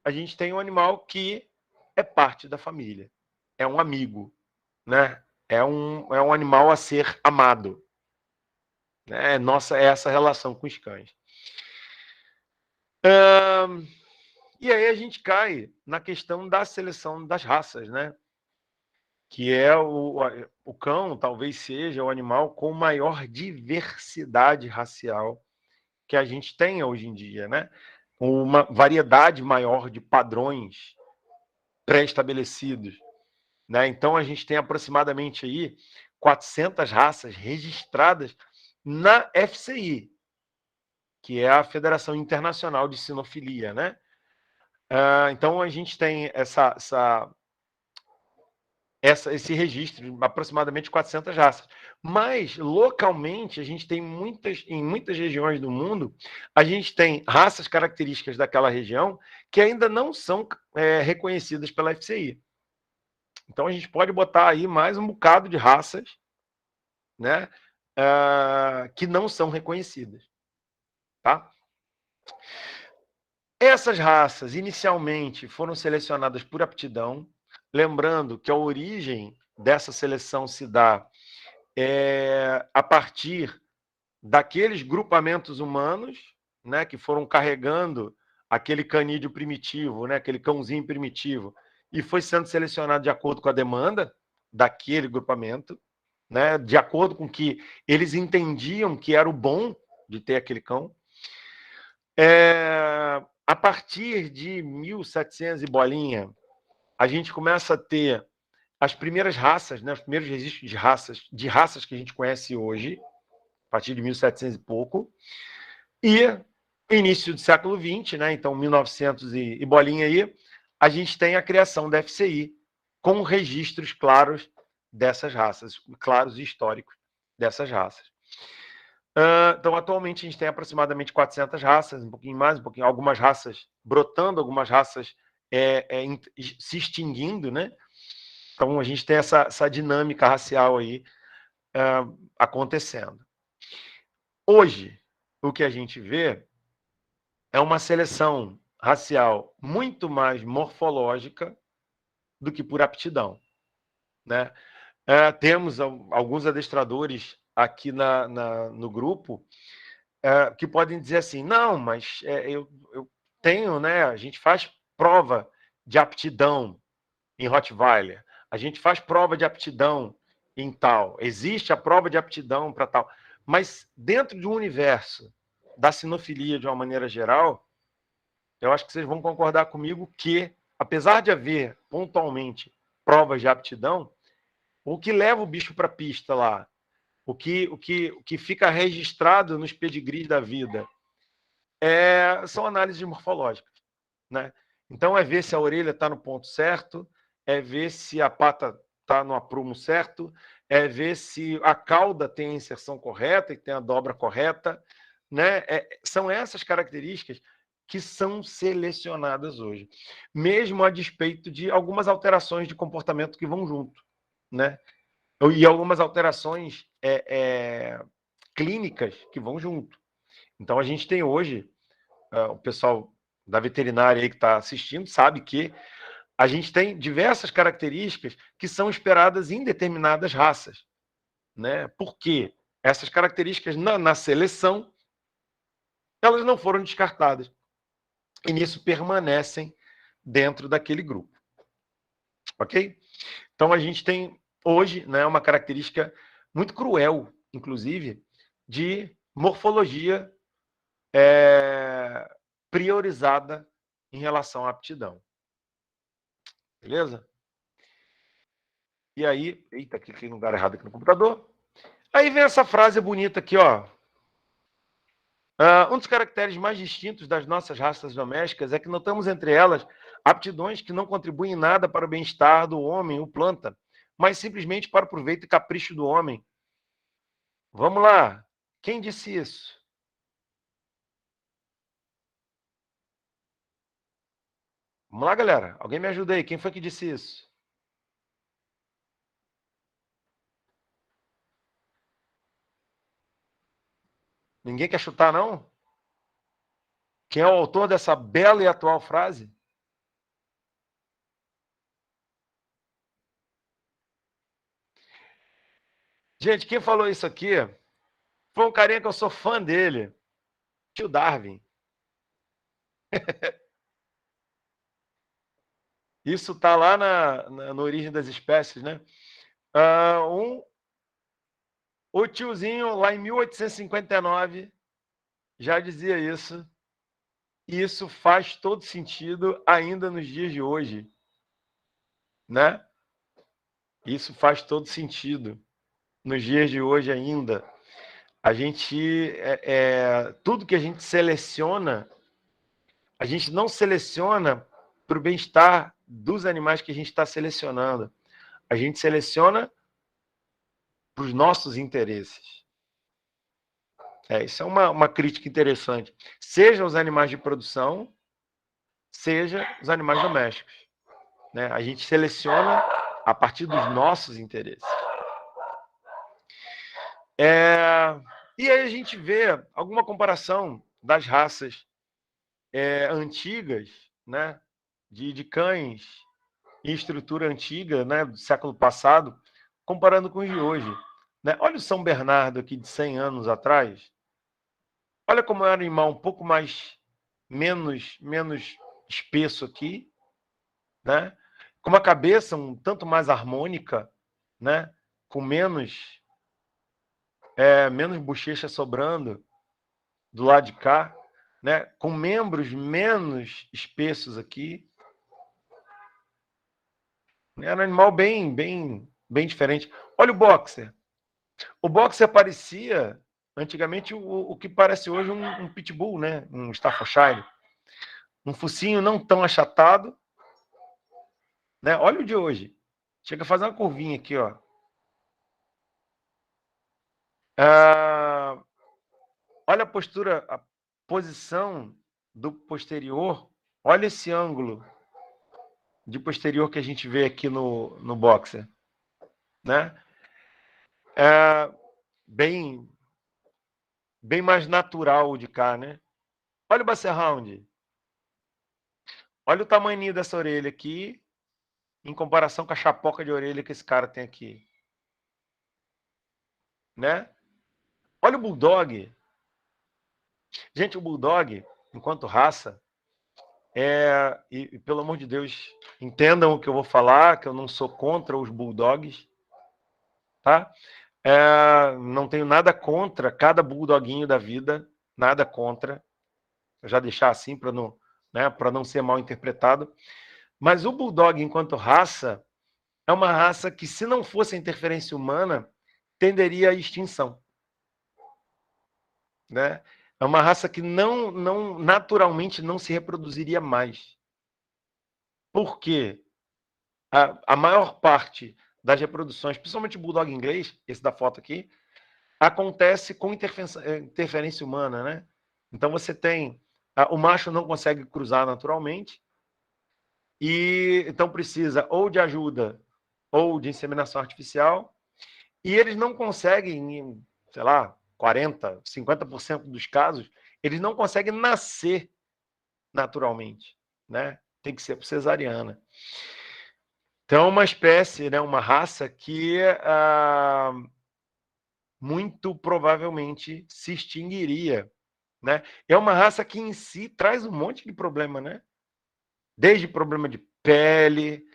A gente tem um animal que é parte da família, é um amigo, né? É um animal a ser amado. Né? É essa relação com os cães. E aí a gente cai na questão da seleção das raças, né? Que é o cão, talvez seja o animal com maior diversidade racial que a gente tem hoje em dia, né? Uma variedade maior de padrões pré-estabelecidos, né? Então a gente tem aproximadamente aí 400 raças registradas na FCI, que é a Federação Internacional de Sinofilia, né? Então a gente tem esse registro de aproximadamente 400 raças. Mas, localmente, a gente tem em muitas regiões do mundo, a gente tem raças características daquela região que ainda não são reconhecidas pela FCI. Então, a gente pode botar aí mais um bocado de raças, né, que não são reconhecidas. Tá? Essas raças, inicialmente, foram selecionadas por aptidão, lembrando que a origem dessa seleção se dá a partir daqueles grupamentos humanos, né, que foram carregando aquele canídeo primitivo, né, aquele cãozinho primitivo, e foi sendo selecionado de acordo com a demanda daquele grupamento, né, de acordo com que eles entendiam que era o bom de ter aquele cão. A partir de 1700 e bolinha, a gente começa a ter as primeiras raças, né, os primeiros registros de raças que a gente conhece hoje, a partir de 1700 e pouco, e início do século XX, né, então 1900 e bolinha aí, a gente tem a criação da FCI, com registros claros dessas raças, claros e históricos dessas raças. Então, atualmente, a gente tem aproximadamente 400 raças, um pouquinho mais, algumas raças brotando, algumas raças se extinguindo, né? Então, a gente tem essa dinâmica racial aí acontecendo. Hoje, o que a gente vê é uma seleção racial muito mais morfológica do que por aptidão, né? Temos alguns adestradores aqui no grupo que podem dizer assim, não, mas eu tenho, né? A gente faz prova de aptidão em Rottweiler, a gente faz prova de aptidão em tal, existe a prova de aptidão para tal, mas dentro de um universo da sinofilia de uma maneira geral, eu acho que vocês vão concordar comigo que, apesar de haver pontualmente provas de aptidão, o que leva o bicho para a pista lá, o que fica registrado nos pedigrees da vida, são análises morfológicas, né? Então, é ver se a orelha está no ponto certo, é ver se a pata está no aprumo certo, é ver se a cauda tem a inserção correta e tem a dobra correta, né? São essas características que são selecionadas hoje, mesmo a despeito de algumas alterações de comportamento que vão junto, né? E algumas alterações clínicas que vão junto. Então, a gente tem hoje, o pessoal da veterinária aí que está assistindo sabe que a gente tem diversas características que são esperadas em determinadas raças, né? Porque essas características na seleção elas não foram descartadas e nisso permanecem dentro daquele grupo, ok? Então a gente tem hoje, né, uma característica muito cruel, inclusive, de morfologia priorizada em relação à aptidão. Beleza? E aí, eita, cliquei no lugar errado aqui no computador. Aí vem essa frase bonita aqui, ó. Um dos caracteres mais distintos das nossas raças domésticas é que notamos entre elas aptidões que não contribuem em nada para o bem-estar do homem ou planta, mas simplesmente para o proveito e capricho do homem. Vamos lá. Quem disse isso? Vamos lá, galera. Alguém me ajuda aí. Quem foi que disse isso? Ninguém quer chutar, não? Quem é o autor dessa bela e atual frase? Gente, quem falou isso aqui foi um carinha que eu sou fã dele, tio Darwin. Isso está lá na origem das espécies, né? O tiozinho, lá em 1859, já dizia isso. E isso faz todo sentido ainda nos dias de hoje, né? Isso faz todo sentido nos dias de hoje ainda. A gente, tudo que a gente seleciona, a gente não seleciona para o bem-estar dos animais que a gente está selecionando. A gente seleciona para os nossos interesses. Isso é uma crítica interessante. Seja os animais de produção, seja os animais domésticos, né? A gente seleciona a partir dos nossos interesses. E aí a gente vê alguma comparação das raças antigas, né? De cães em estrutura antiga, né? Do século passado, comparando com os de hoje, né? Olha o São Bernardo aqui de 100 anos atrás. Olha como é um animal um pouco menos espesso aqui, né? Com uma cabeça um tanto mais harmônica, né? Com menos bochecha sobrando do lado de cá, né? Com membros menos espessos aqui. Era um animal bem diferente. Olha o boxer. O boxer parecia antigamente o que parece hoje um pitbull, né? Um Staffordshire. Um focinho não tão achatado, né? Olha o de hoje. Chega a fazer uma curvinha aqui, ó. Olha a postura, a posição do posterior. Olha esse ângulo de posterior que a gente vê aqui no boxer, né? Bem mais natural o de cá, né? Olha o Basset Hound. Olha o tamanho dessa orelha aqui, em comparação com a chapoca de orelha que esse cara tem aqui, né? Olha o Bulldog. Gente, o Bulldog, enquanto raça, e pelo amor de Deus, entendam o que eu vou falar, que eu não sou contra os Bulldogs, tá? Não tenho nada contra cada Bulldoguinho da vida, nada contra. Eu já deixar assim para não, né, para não ser mal interpretado. Mas o Bulldog, enquanto raça, é uma raça que, se não fosse a interferência humana, tenderia à extinção, né? É uma raça que naturalmente não se reproduziria mais. Por quê? A maior parte das reproduções, principalmente o Bulldog inglês, esse da foto aqui, acontece com interferência humana, né? Então você tem... o macho não consegue cruzar naturalmente, e então precisa ou de ajuda ou de inseminação artificial, e eles não conseguem, em, sei lá, 40%, 50% dos casos, eles não conseguem nascer naturalmente, né? Tem que ser por cesariana. Então, é uma espécie, né, uma raça que muito provavelmente se extinguiria, né? É uma raça que em si traz um monte de problema, né? Desde problema de pele,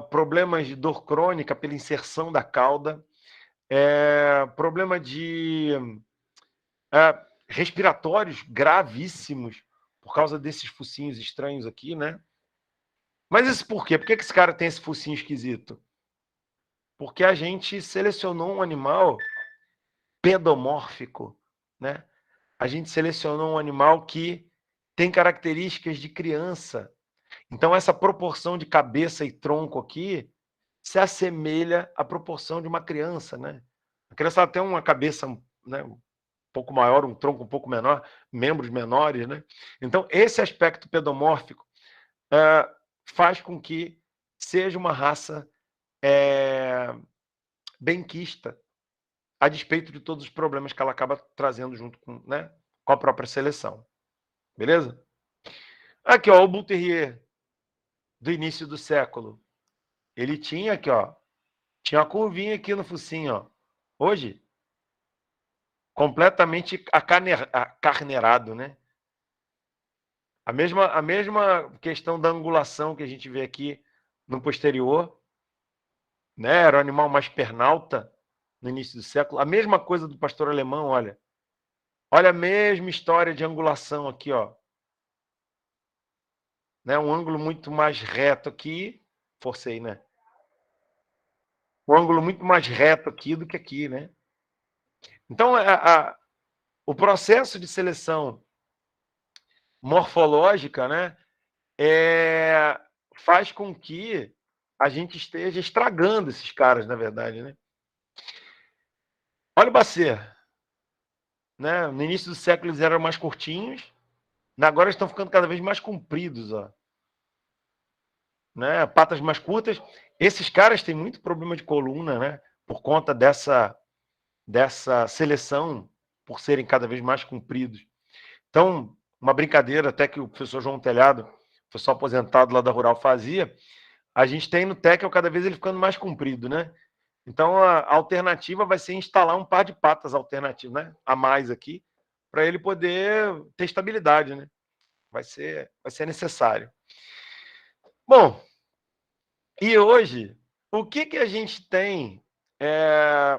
problemas de dor crônica pela inserção da cauda, problema de respiratórios gravíssimos por causa desses focinhos estranhos aqui, né? Mas isso por quê? Por que esse cara tem esse focinho esquisito? Porque a gente selecionou um animal pedomórfico, né? A gente selecionou um animal que tem características de criança. Então, essa proporção de cabeça e tronco aqui se assemelha à proporção de uma criança, né? A criança ela tem uma cabeça, né, um pouco maior, um tronco um pouco menor, membros menores, né? Então, esse aspecto pedomórfico faz com que seja uma raça benquista, a despeito de todos os problemas que ela acaba trazendo junto com, né, com a própria seleção. Beleza? Aqui, ó, o Bull Terrier do início do século. Ele tinha aqui, ó, tinha uma curvinha aqui no focinho, ó. Hoje, completamente acarneirado, né? A mesma questão da angulação que a gente vê aqui no posterior, né? Era um animal mais pernalta no início do século. A mesma coisa do pastor alemão, olha. Olha a mesma história de angulação aqui, ó. Né? Um ângulo muito mais reto aqui. Forcei, né? Um ângulo muito mais reto aqui do que aqui, né? Então, o processo de seleção morfológica, né, faz com que a gente esteja estragando esses caras, na verdade, né? Olha o Basset, né? No início do século eles eram mais curtinhos, agora estão ficando cada vez mais compridos, ó. Né? Patas mais curtas. Esses caras têm muito problema de coluna, né? Por conta dessa seleção, por serem cada vez mais compridos. Então, uma brincadeira até que o professor João Telhado, professor aposentado lá da Rural, fazia, a gente tem no Teckel cada vez ele ficando mais comprido, né? Então, a alternativa vai ser instalar um par de patas alternativo, né? A mais aqui, para ele poder ter estabilidade, né? Vai ser necessário. Bom, e hoje, o que a gente tem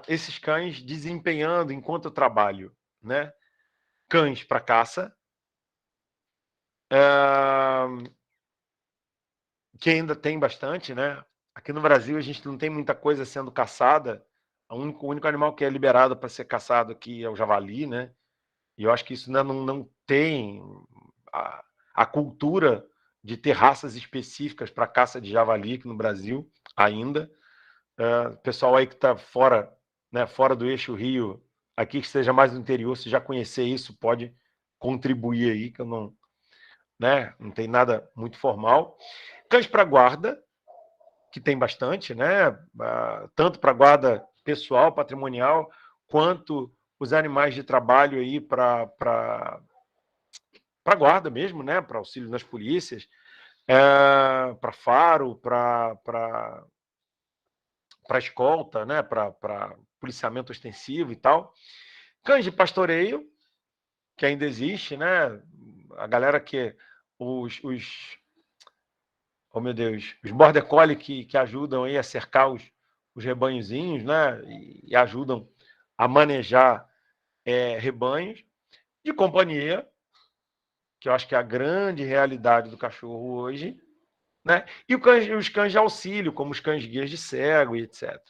esses cães desempenhando enquanto eu trabalho, né? Cães para caça, que ainda tem bastante, né? Aqui no Brasil a gente não tem muita coisa sendo caçada. O único animal que é liberado para ser caçado aqui é o javali, né? E eu acho que isso ainda não tem a cultura de ter raças específicas para caça de javali aqui no Brasil ainda. O pessoal aí que está fora, né, fora do eixo Rio, aqui que esteja mais no interior, se já conhecer isso, pode contribuir aí, que eu né? Não tem nada muito formal. Cães para guarda, que tem bastante, né? Tanto para guarda pessoal, patrimonial, quanto os animais de trabalho aí para guarda mesmo, né? Para auxílio nas polícias, para faro, para escolta, né? Para policiamento ostensivo e tal. Cães de pastoreio, que ainda existe, né? A galera que oh meu Deus, os border collie que ajudam aí a cercar os rebanhozinhos, né? E ajudam a manejar rebanhos de companhia, que eu acho que é a grande realidade do cachorro hoje, né? E os cães de auxílio, como os cães guias de cego e etc.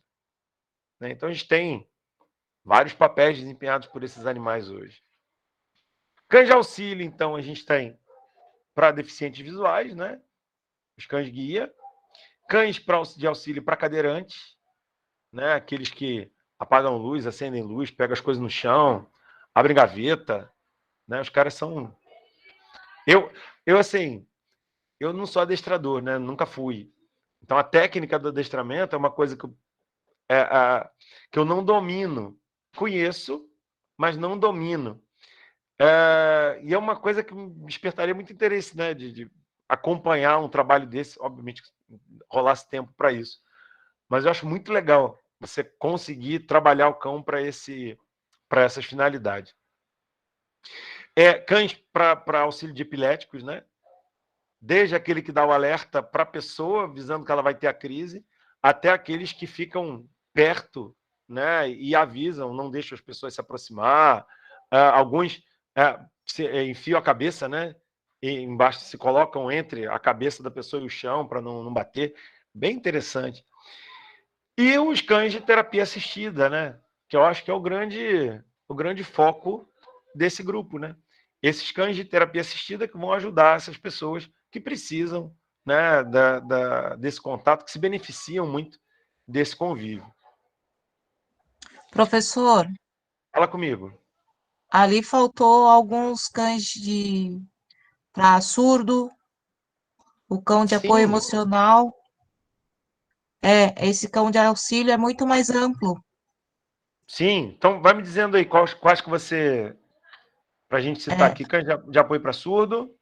Né? Então a gente tem vários papéis desempenhados por esses animais hoje. Cães de auxílio, então, a gente tem para deficientes visuais, né? Os cães guia. Cães de auxílio para cadeirantes, né? Aqueles que apagam luz, acendem luz, pegam as coisas no chão, abrem gaveta, né? Os caras são... Eu assim, eu não sou adestrador, né? Nunca fui. Então, a técnica do adestramento é uma coisa que eu não domino. Conheço, mas não domino. E é uma coisa que me despertaria muito interesse, né? De acompanhar um trabalho desse, obviamente, rolasse tempo para isso. Mas eu acho muito legal você conseguir trabalhar o cão para essas finalidades. Cães para auxílio de epiléticos, né? Desde aquele que dá o alerta para a pessoa, visando que ela vai ter a crise, até aqueles que ficam perto, né? E avisam, não deixam as pessoas se aproximar. Alguns enfiam a cabeça, né? E embaixo se colocam entre a cabeça da pessoa e o chão para não bater. Bem interessante. E os cães de terapia assistida, né? Que eu acho que é o grande foco desse grupo, né? Esses cães de terapia assistida que vão ajudar essas pessoas que precisam, né, desse contato, que se beneficiam muito desse convívio. Professor, Fala comigo. ali faltou alguns cães para surdo, o cão de apoio Sim, emocional. Esse cão de auxílio é muito mais amplo. sim. Então, vai me dizendo aí quais que você... Para a gente citar aqui, cães de apoio para surdo,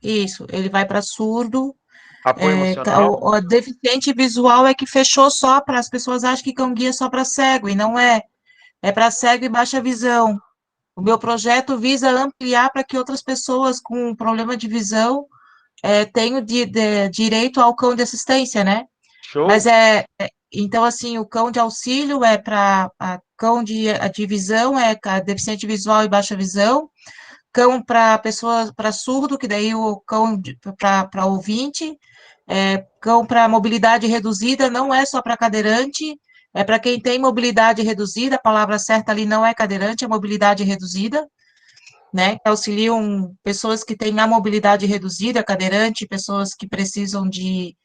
Isso, ele vai para surdo. apoio emocional. O deficiente visual é que fechou só para as pessoas acham que cão guia é só para cego, e não é. É para cego e baixa visão. O meu projeto visa ampliar para que outras pessoas com problema de visão tenham direito ao cão de assistência, né? Mas Show. então, assim, o cão de auxílio é para cão de visão, deficiente visual e baixa visão, cão para pessoas, para surdo, que daí o cão para ouvinte, cão para mobilidade reduzida, não é só para cadeirante, é para quem tem mobilidade reduzida, a palavra certa ali não é cadeirante, é mobilidade reduzida, né, que auxiliam pessoas que têm a mobilidade reduzida, cadeirante, pessoas que precisam de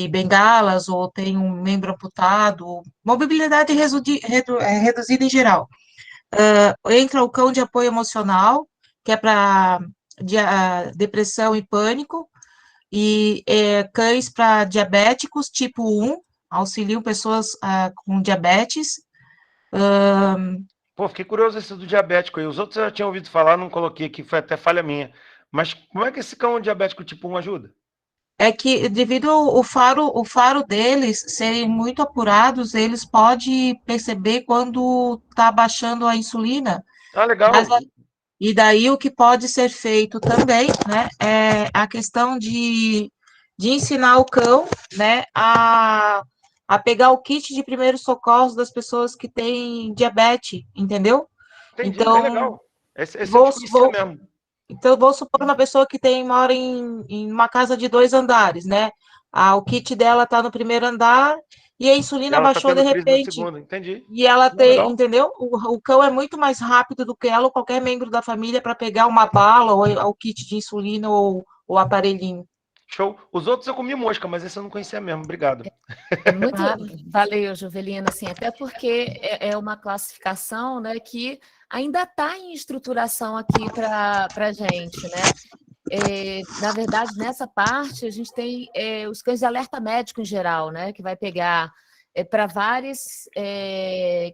bengalas ou têm um membro amputado, mobilidade reduzida em geral. Entra o cão de apoio emocional, que é para depressão e pânico, e cães para diabéticos tipo 1, auxiliam pessoas com diabetes. Pô, fiquei curioso esse do diabético aí. Os outros eu já tinha ouvido falar, não coloquei aqui, foi até falha minha. Mas como é que esse cão diabético tipo 1 ajuda? É que, devido ao faro deles serem muito apurados, eles podem perceber quando está baixando a insulina. Ah, Mas, legal. e daí o que pode ser feito também, né, é a questão de ensinar o cão, né, a pegar o kit de primeiros socorros das pessoas que têm diabetes, entendeu? Entendi, bem Então, legal. Esse eu vou, desconhecia vou, mesmo. então, vou supor uma pessoa que mora em uma casa de 2 andares, né? O kit dela está no primeiro andar e a E insulina ela tá baixou de tendo crise no repente. segundo, entendi. E ela Não, tem, legal. entendeu? O cão é muito mais rápido do que ela ou qualquer membro da família para pegar uma bala ou o kit de insulina ou o aparelhinho. Show. Os outros eu comi mosca, mas esse eu não conhecia mesmo. Obrigado. Muito Nada. valeu, Jovelina, assim, até porque é uma classificação, né, que ainda está em estruturação aqui para a gente, né? na verdade, nessa parte, a gente tem os cães de alerta médico em geral, né? Que vai pegar para várias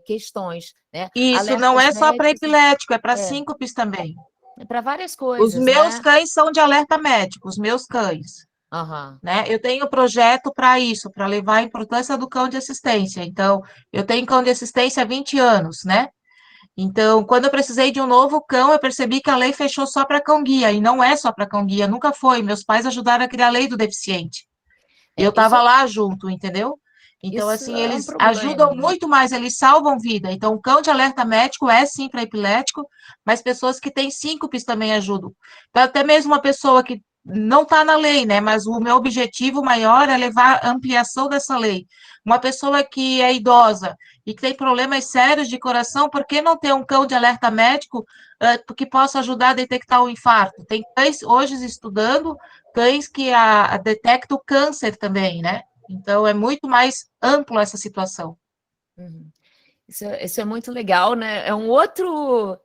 questões, né? Isso não Alertas é só para médicos, epilético, é para é, síncopes também. para várias Os coisas, meus né? cães são de alerta médico, os meus cães. Aham. Né? Eu tenho projeto para isso, para levar a importância do cão de assistência. Então, eu tenho cão de assistência há 20 anos, né? Então, quando eu precisei de um novo cão, eu percebi que a lei fechou só para cão-guia, e não é só para cão-guia, nunca foi. Meus pais ajudaram a criar a lei do deficiente. E eu Isso, estava lá junto, entendeu? Então, isso assim, é um eles problema, ajudam né? muito mais, eles salvam vida. Então, o cão de alerta médico é sim para epilético, mas pessoas que têm síncopes também ajudam. Então, até mesmo uma pessoa que não está na lei, né? Mas o meu objetivo maior é levar a ampliação dessa lei. Uma pessoa que é idosa e que tem problemas sérios de coração, por que não ter um cão de alerta médico que possa ajudar a detectar o infarto? Tem cães hoje estudando cães que detectam o câncer também, né? Então, é muito mais amplo essa situação. Uhum. Isso é muito legal, né? É um outro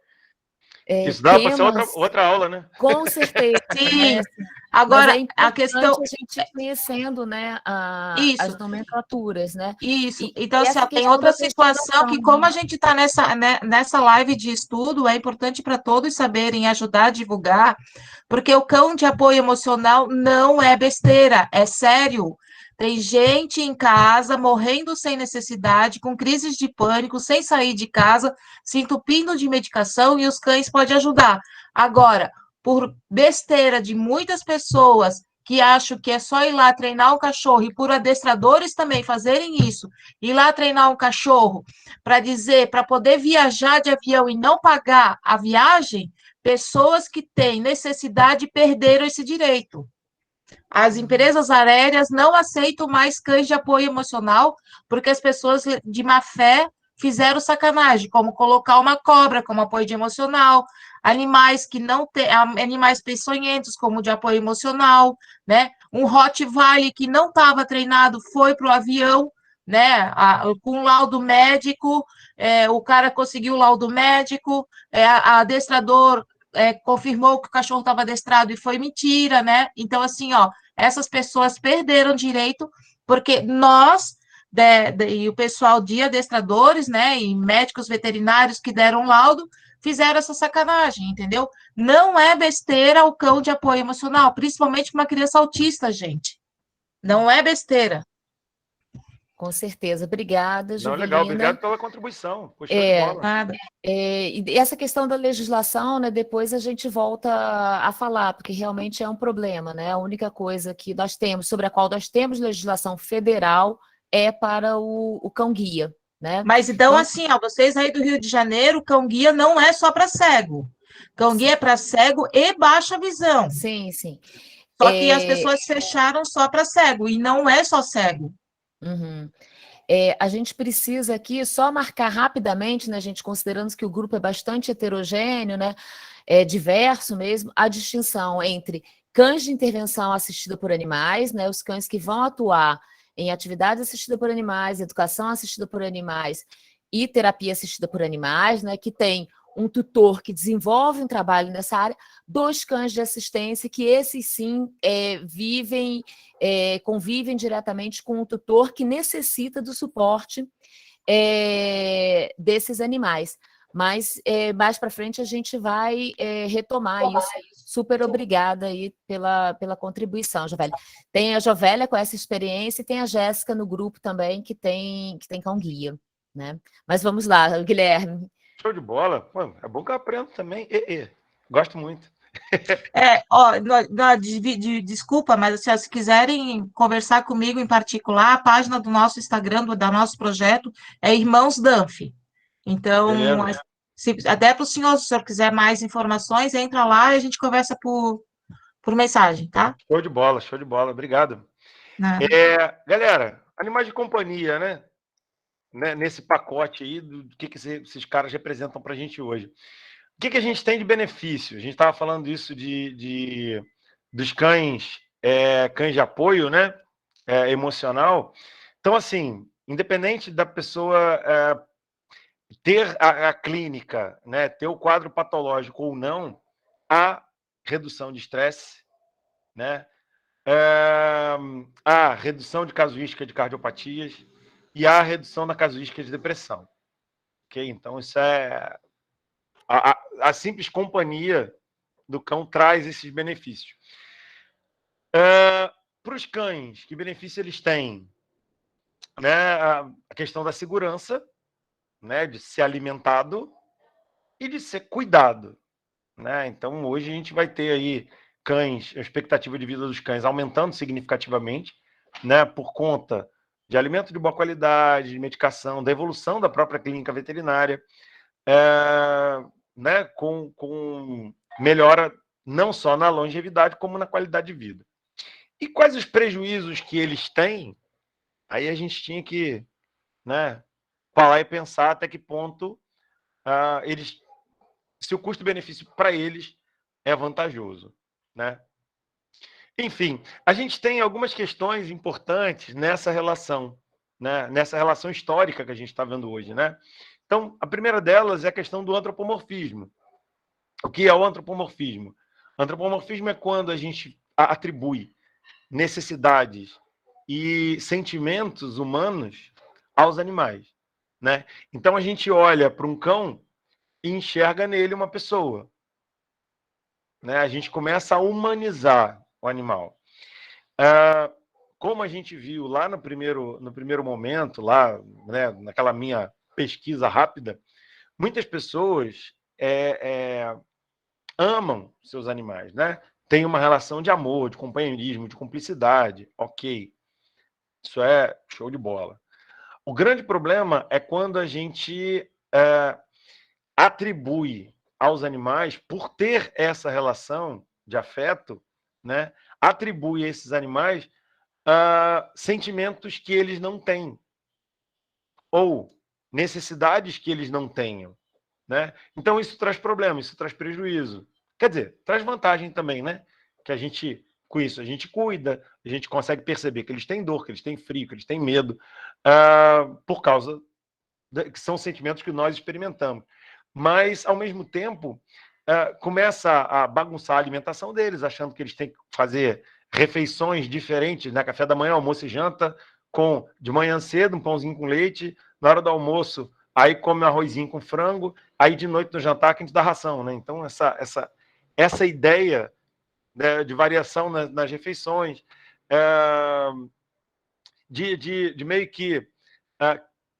Isso dá para ser tema, outra aula, né? com certeza, né? Sim. Assim, mas é Agora, a importante questão. a gente ir conhecendo, né, as Isso, nomenclaturas, né? isso. E Então, assim, ó, essa tem questão outra da situação legislação, que, como né? a gente está nessa live de estudo, é importante para todos saberem ajudar a divulgar, porque o cão de apoio emocional não é besteira, é sério. Tem gente em casa morrendo sem necessidade, com crises de pânico, sem sair de casa, se entupindo de medicação e os cães podem ajudar. Agora, por besteira de muitas pessoas que acham que é só ir lá treinar um cachorro, e por adestradores também fazerem isso, ir lá treinar um cachorro para dizer, para poder viajar de avião e não pagar a viagem, pessoas que têm necessidade perderam esse direito. As empresas aéreas não aceitam mais cães de apoio emocional, porque as pessoas de má fé fizeram sacanagem, como colocar uma cobra como apoio emocional, animais que não têm, animais peçonhentos como de apoio emocional, né? Um Rottweiler que não estava treinado foi para o avião, né? Com laudo médico, o cara conseguiu o laudo médico, a adestrador confirmou que o cachorro estava adestrado e foi mentira, né? Então, assim, ó, essas pessoas perderam direito, porque nós, e o pessoal de adestradores, né, e médicos veterinários que deram laudo, fizeram essa sacanagem, entendeu? Não é besteira o cão de apoio emocional, principalmente para uma criança autista, gente. Não é besteira. Com certeza. Obrigada, Não, legal. Juvelina. Obrigado pela contribuição. Pô, show de bola. Nada. E essa questão da legislação, né, depois a gente volta a falar, porque realmente é um problema, né? A única coisa que nós temos, sobre a qual nós temos legislação federal, é para o cão-guia, né? Mas então, Então, assim, ó, vocês aí do Rio de Janeiro, cão-guia não é só para cego. Cão-guia é para cego e baixa visão. sim, sim. Só que as pessoas fecharam só para cego, e não é só cego. Uhum. A gente precisa aqui só marcar rapidamente, né, gente, considerando que o grupo é bastante heterogêneo, né, diverso mesmo, a distinção entre cães de intervenção assistida por animais, né, os cães que vão atuar em atividade assistida por animais, educação assistida por animais e terapia assistida por animais, né, que tem um tutor que desenvolve um trabalho nessa área, 2 cães de assistência que esses sim convivem diretamente com o tutor que necessita do suporte desses animais. Mas mais para frente a gente vai retomar isso. Super obrigada aí pela contribuição, Jovélia. Tem a Jovélia com essa experiência e tem a Jéssica no grupo também, que tem cão-guia, né? Mas vamos lá, Guilherme. Show de bola. Pô, é bom que eu aprendo também. Gosto muito. Desculpa, mas assim, se quiserem conversar comigo em particular, a página do nosso Instagram, do nosso projeto, é Irmãos Danf. Então, Beleza. até para o senhor, se o senhor quiser mais informações, entra lá e a gente conversa por mensagem, tá? Show de bola, show de bola. Obrigado. Nada. Galera, animais de companhia, né? Nesse pacote aí do que esses caras representam para a gente hoje. O que a gente tem de benefício? A gente estava falando isso dos cães, cães de apoio, né? Emocional. Então, assim, independente da pessoa ter a clínica, né? Ter o quadro patológico ou não, há redução de estresse, né? A redução de casuística de cardiopatias e a redução da casuística de depressão. Ok? Então, isso é... A simples companhia do cão traz esses benefícios. Para os cães, que benefício eles têm? Né? A questão da segurança, né? De ser alimentado e de ser cuidado. Né? Então, hoje a gente vai ter aí cães, a expectativa de vida dos cães aumentando significativamente, né? Por conta de alimento de boa qualidade, de medicação, da evolução da própria clínica veterinária, né? Com melhora não só na longevidade, como na qualidade de vida. E quais os prejuízos que eles têm? Aí a gente tinha que, né, falar e pensar até que ponto se o custo-benefício para eles é vantajoso, né? Enfim, a gente tem algumas questões importantes nessa relação, né? Nessa relação histórica que a gente está vendo hoje, né? Então, a primeira delas é a questão do antropomorfismo. O que é o antropomorfismo? Antropomorfismo é quando a gente atribui necessidades e sentimentos humanos aos animais, né? Então, a gente olha para um cão e enxerga nele uma pessoa, né? A gente começa a humanizar o animal. Como a gente viu lá no primeiro momento, lá, né, naquela minha pesquisa rápida, muitas pessoas amam seus animais, né? Tem uma relação de amor, de companheirismo, de cumplicidade, ok. Isso é show de bola. O grande problema é quando a gente atribui aos animais, por ter essa relação de afeto, né, atribui a esses animais sentimentos que eles não têm, ou necessidades que eles não tenham, né? Então, isso traz problema, isso traz prejuízo. Quer dizer, traz vantagem também, né? Que a gente, com isso, a gente cuida, a gente consegue perceber que eles têm dor, que eles têm frio, que eles têm medo, por causa que são sentimentos que nós experimentamos. Mas, ao mesmo tempo, começa a bagunçar a alimentação deles, achando que eles têm que fazer refeições diferentes, né? Café da manhã, almoço e janta, com de manhã cedo, um pãozinho com leite, na hora do almoço, aí come um arrozinho com frango, aí de noite no jantar que a gente dá ração, né? Então, essa ideia, né, de variação nas refeições, de meio que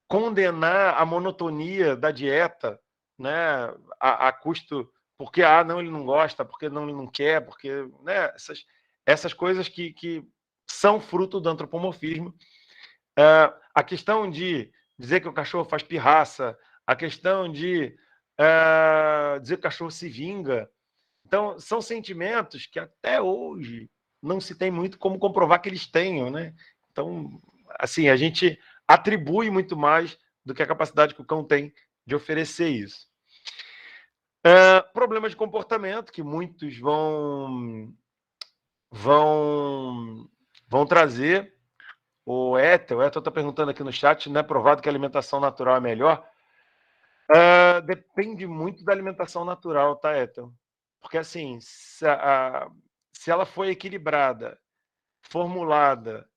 condenar a monotonia da dieta, né, a custo, porque não, ele não gosta, porque não, ele não quer, porque, né, essas coisas que são fruto do antropomorfismo. A questão de dizer que o cachorro faz pirraça, a questão de dizer que o cachorro se vinga. Então, são sentimentos que até hoje não se tem muito como comprovar que eles tenham, né? Então, assim, a gente atribui muito mais do que a capacidade que o cão tem de oferecer isso. Problemas de comportamento que muitos vão trazer. O Ethel está perguntando aqui no chat, não é provado que a alimentação natural é melhor? Depende muito da alimentação natural, tá, Ethel? Porque, assim, se ela foi equilibrada, formulada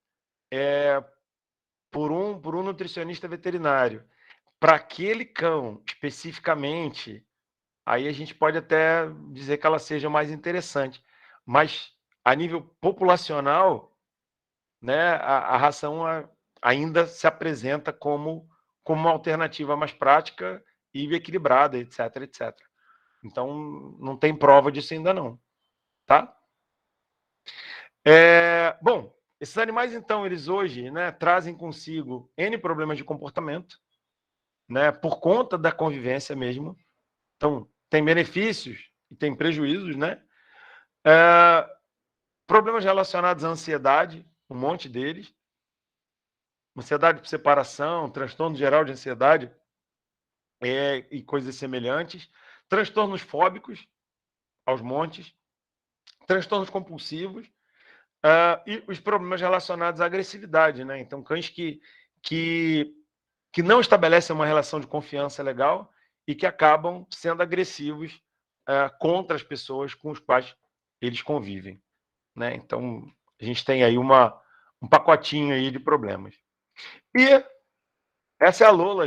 por um nutricionista veterinário, para aquele cão especificamente, aí a gente pode até dizer que ela seja mais interessante. Mas, a nível populacional, né, a ração ainda se apresenta como uma alternativa mais prática e equilibrada, etc, etc. Então, não tem prova disso ainda não, tá? Bom, esses animais, então, eles hoje, né, trazem consigo N problemas de comportamento, né, por conta da convivência mesmo. Então, tem benefícios e tem prejuízos, né? Problemas relacionados à ansiedade, um monte deles. Ansiedade por separação, transtorno geral de ansiedade e coisas semelhantes. Transtornos fóbicos, aos montes. Transtornos compulsivos. E os problemas relacionados à agressividade, né? Então, cães que não estabelecem uma relação de confiança legal e que acabam sendo agressivos contra as pessoas com as quais eles convivem, né? Então, a gente tem aí um pacotinho aí de problemas. E essa é a Lola,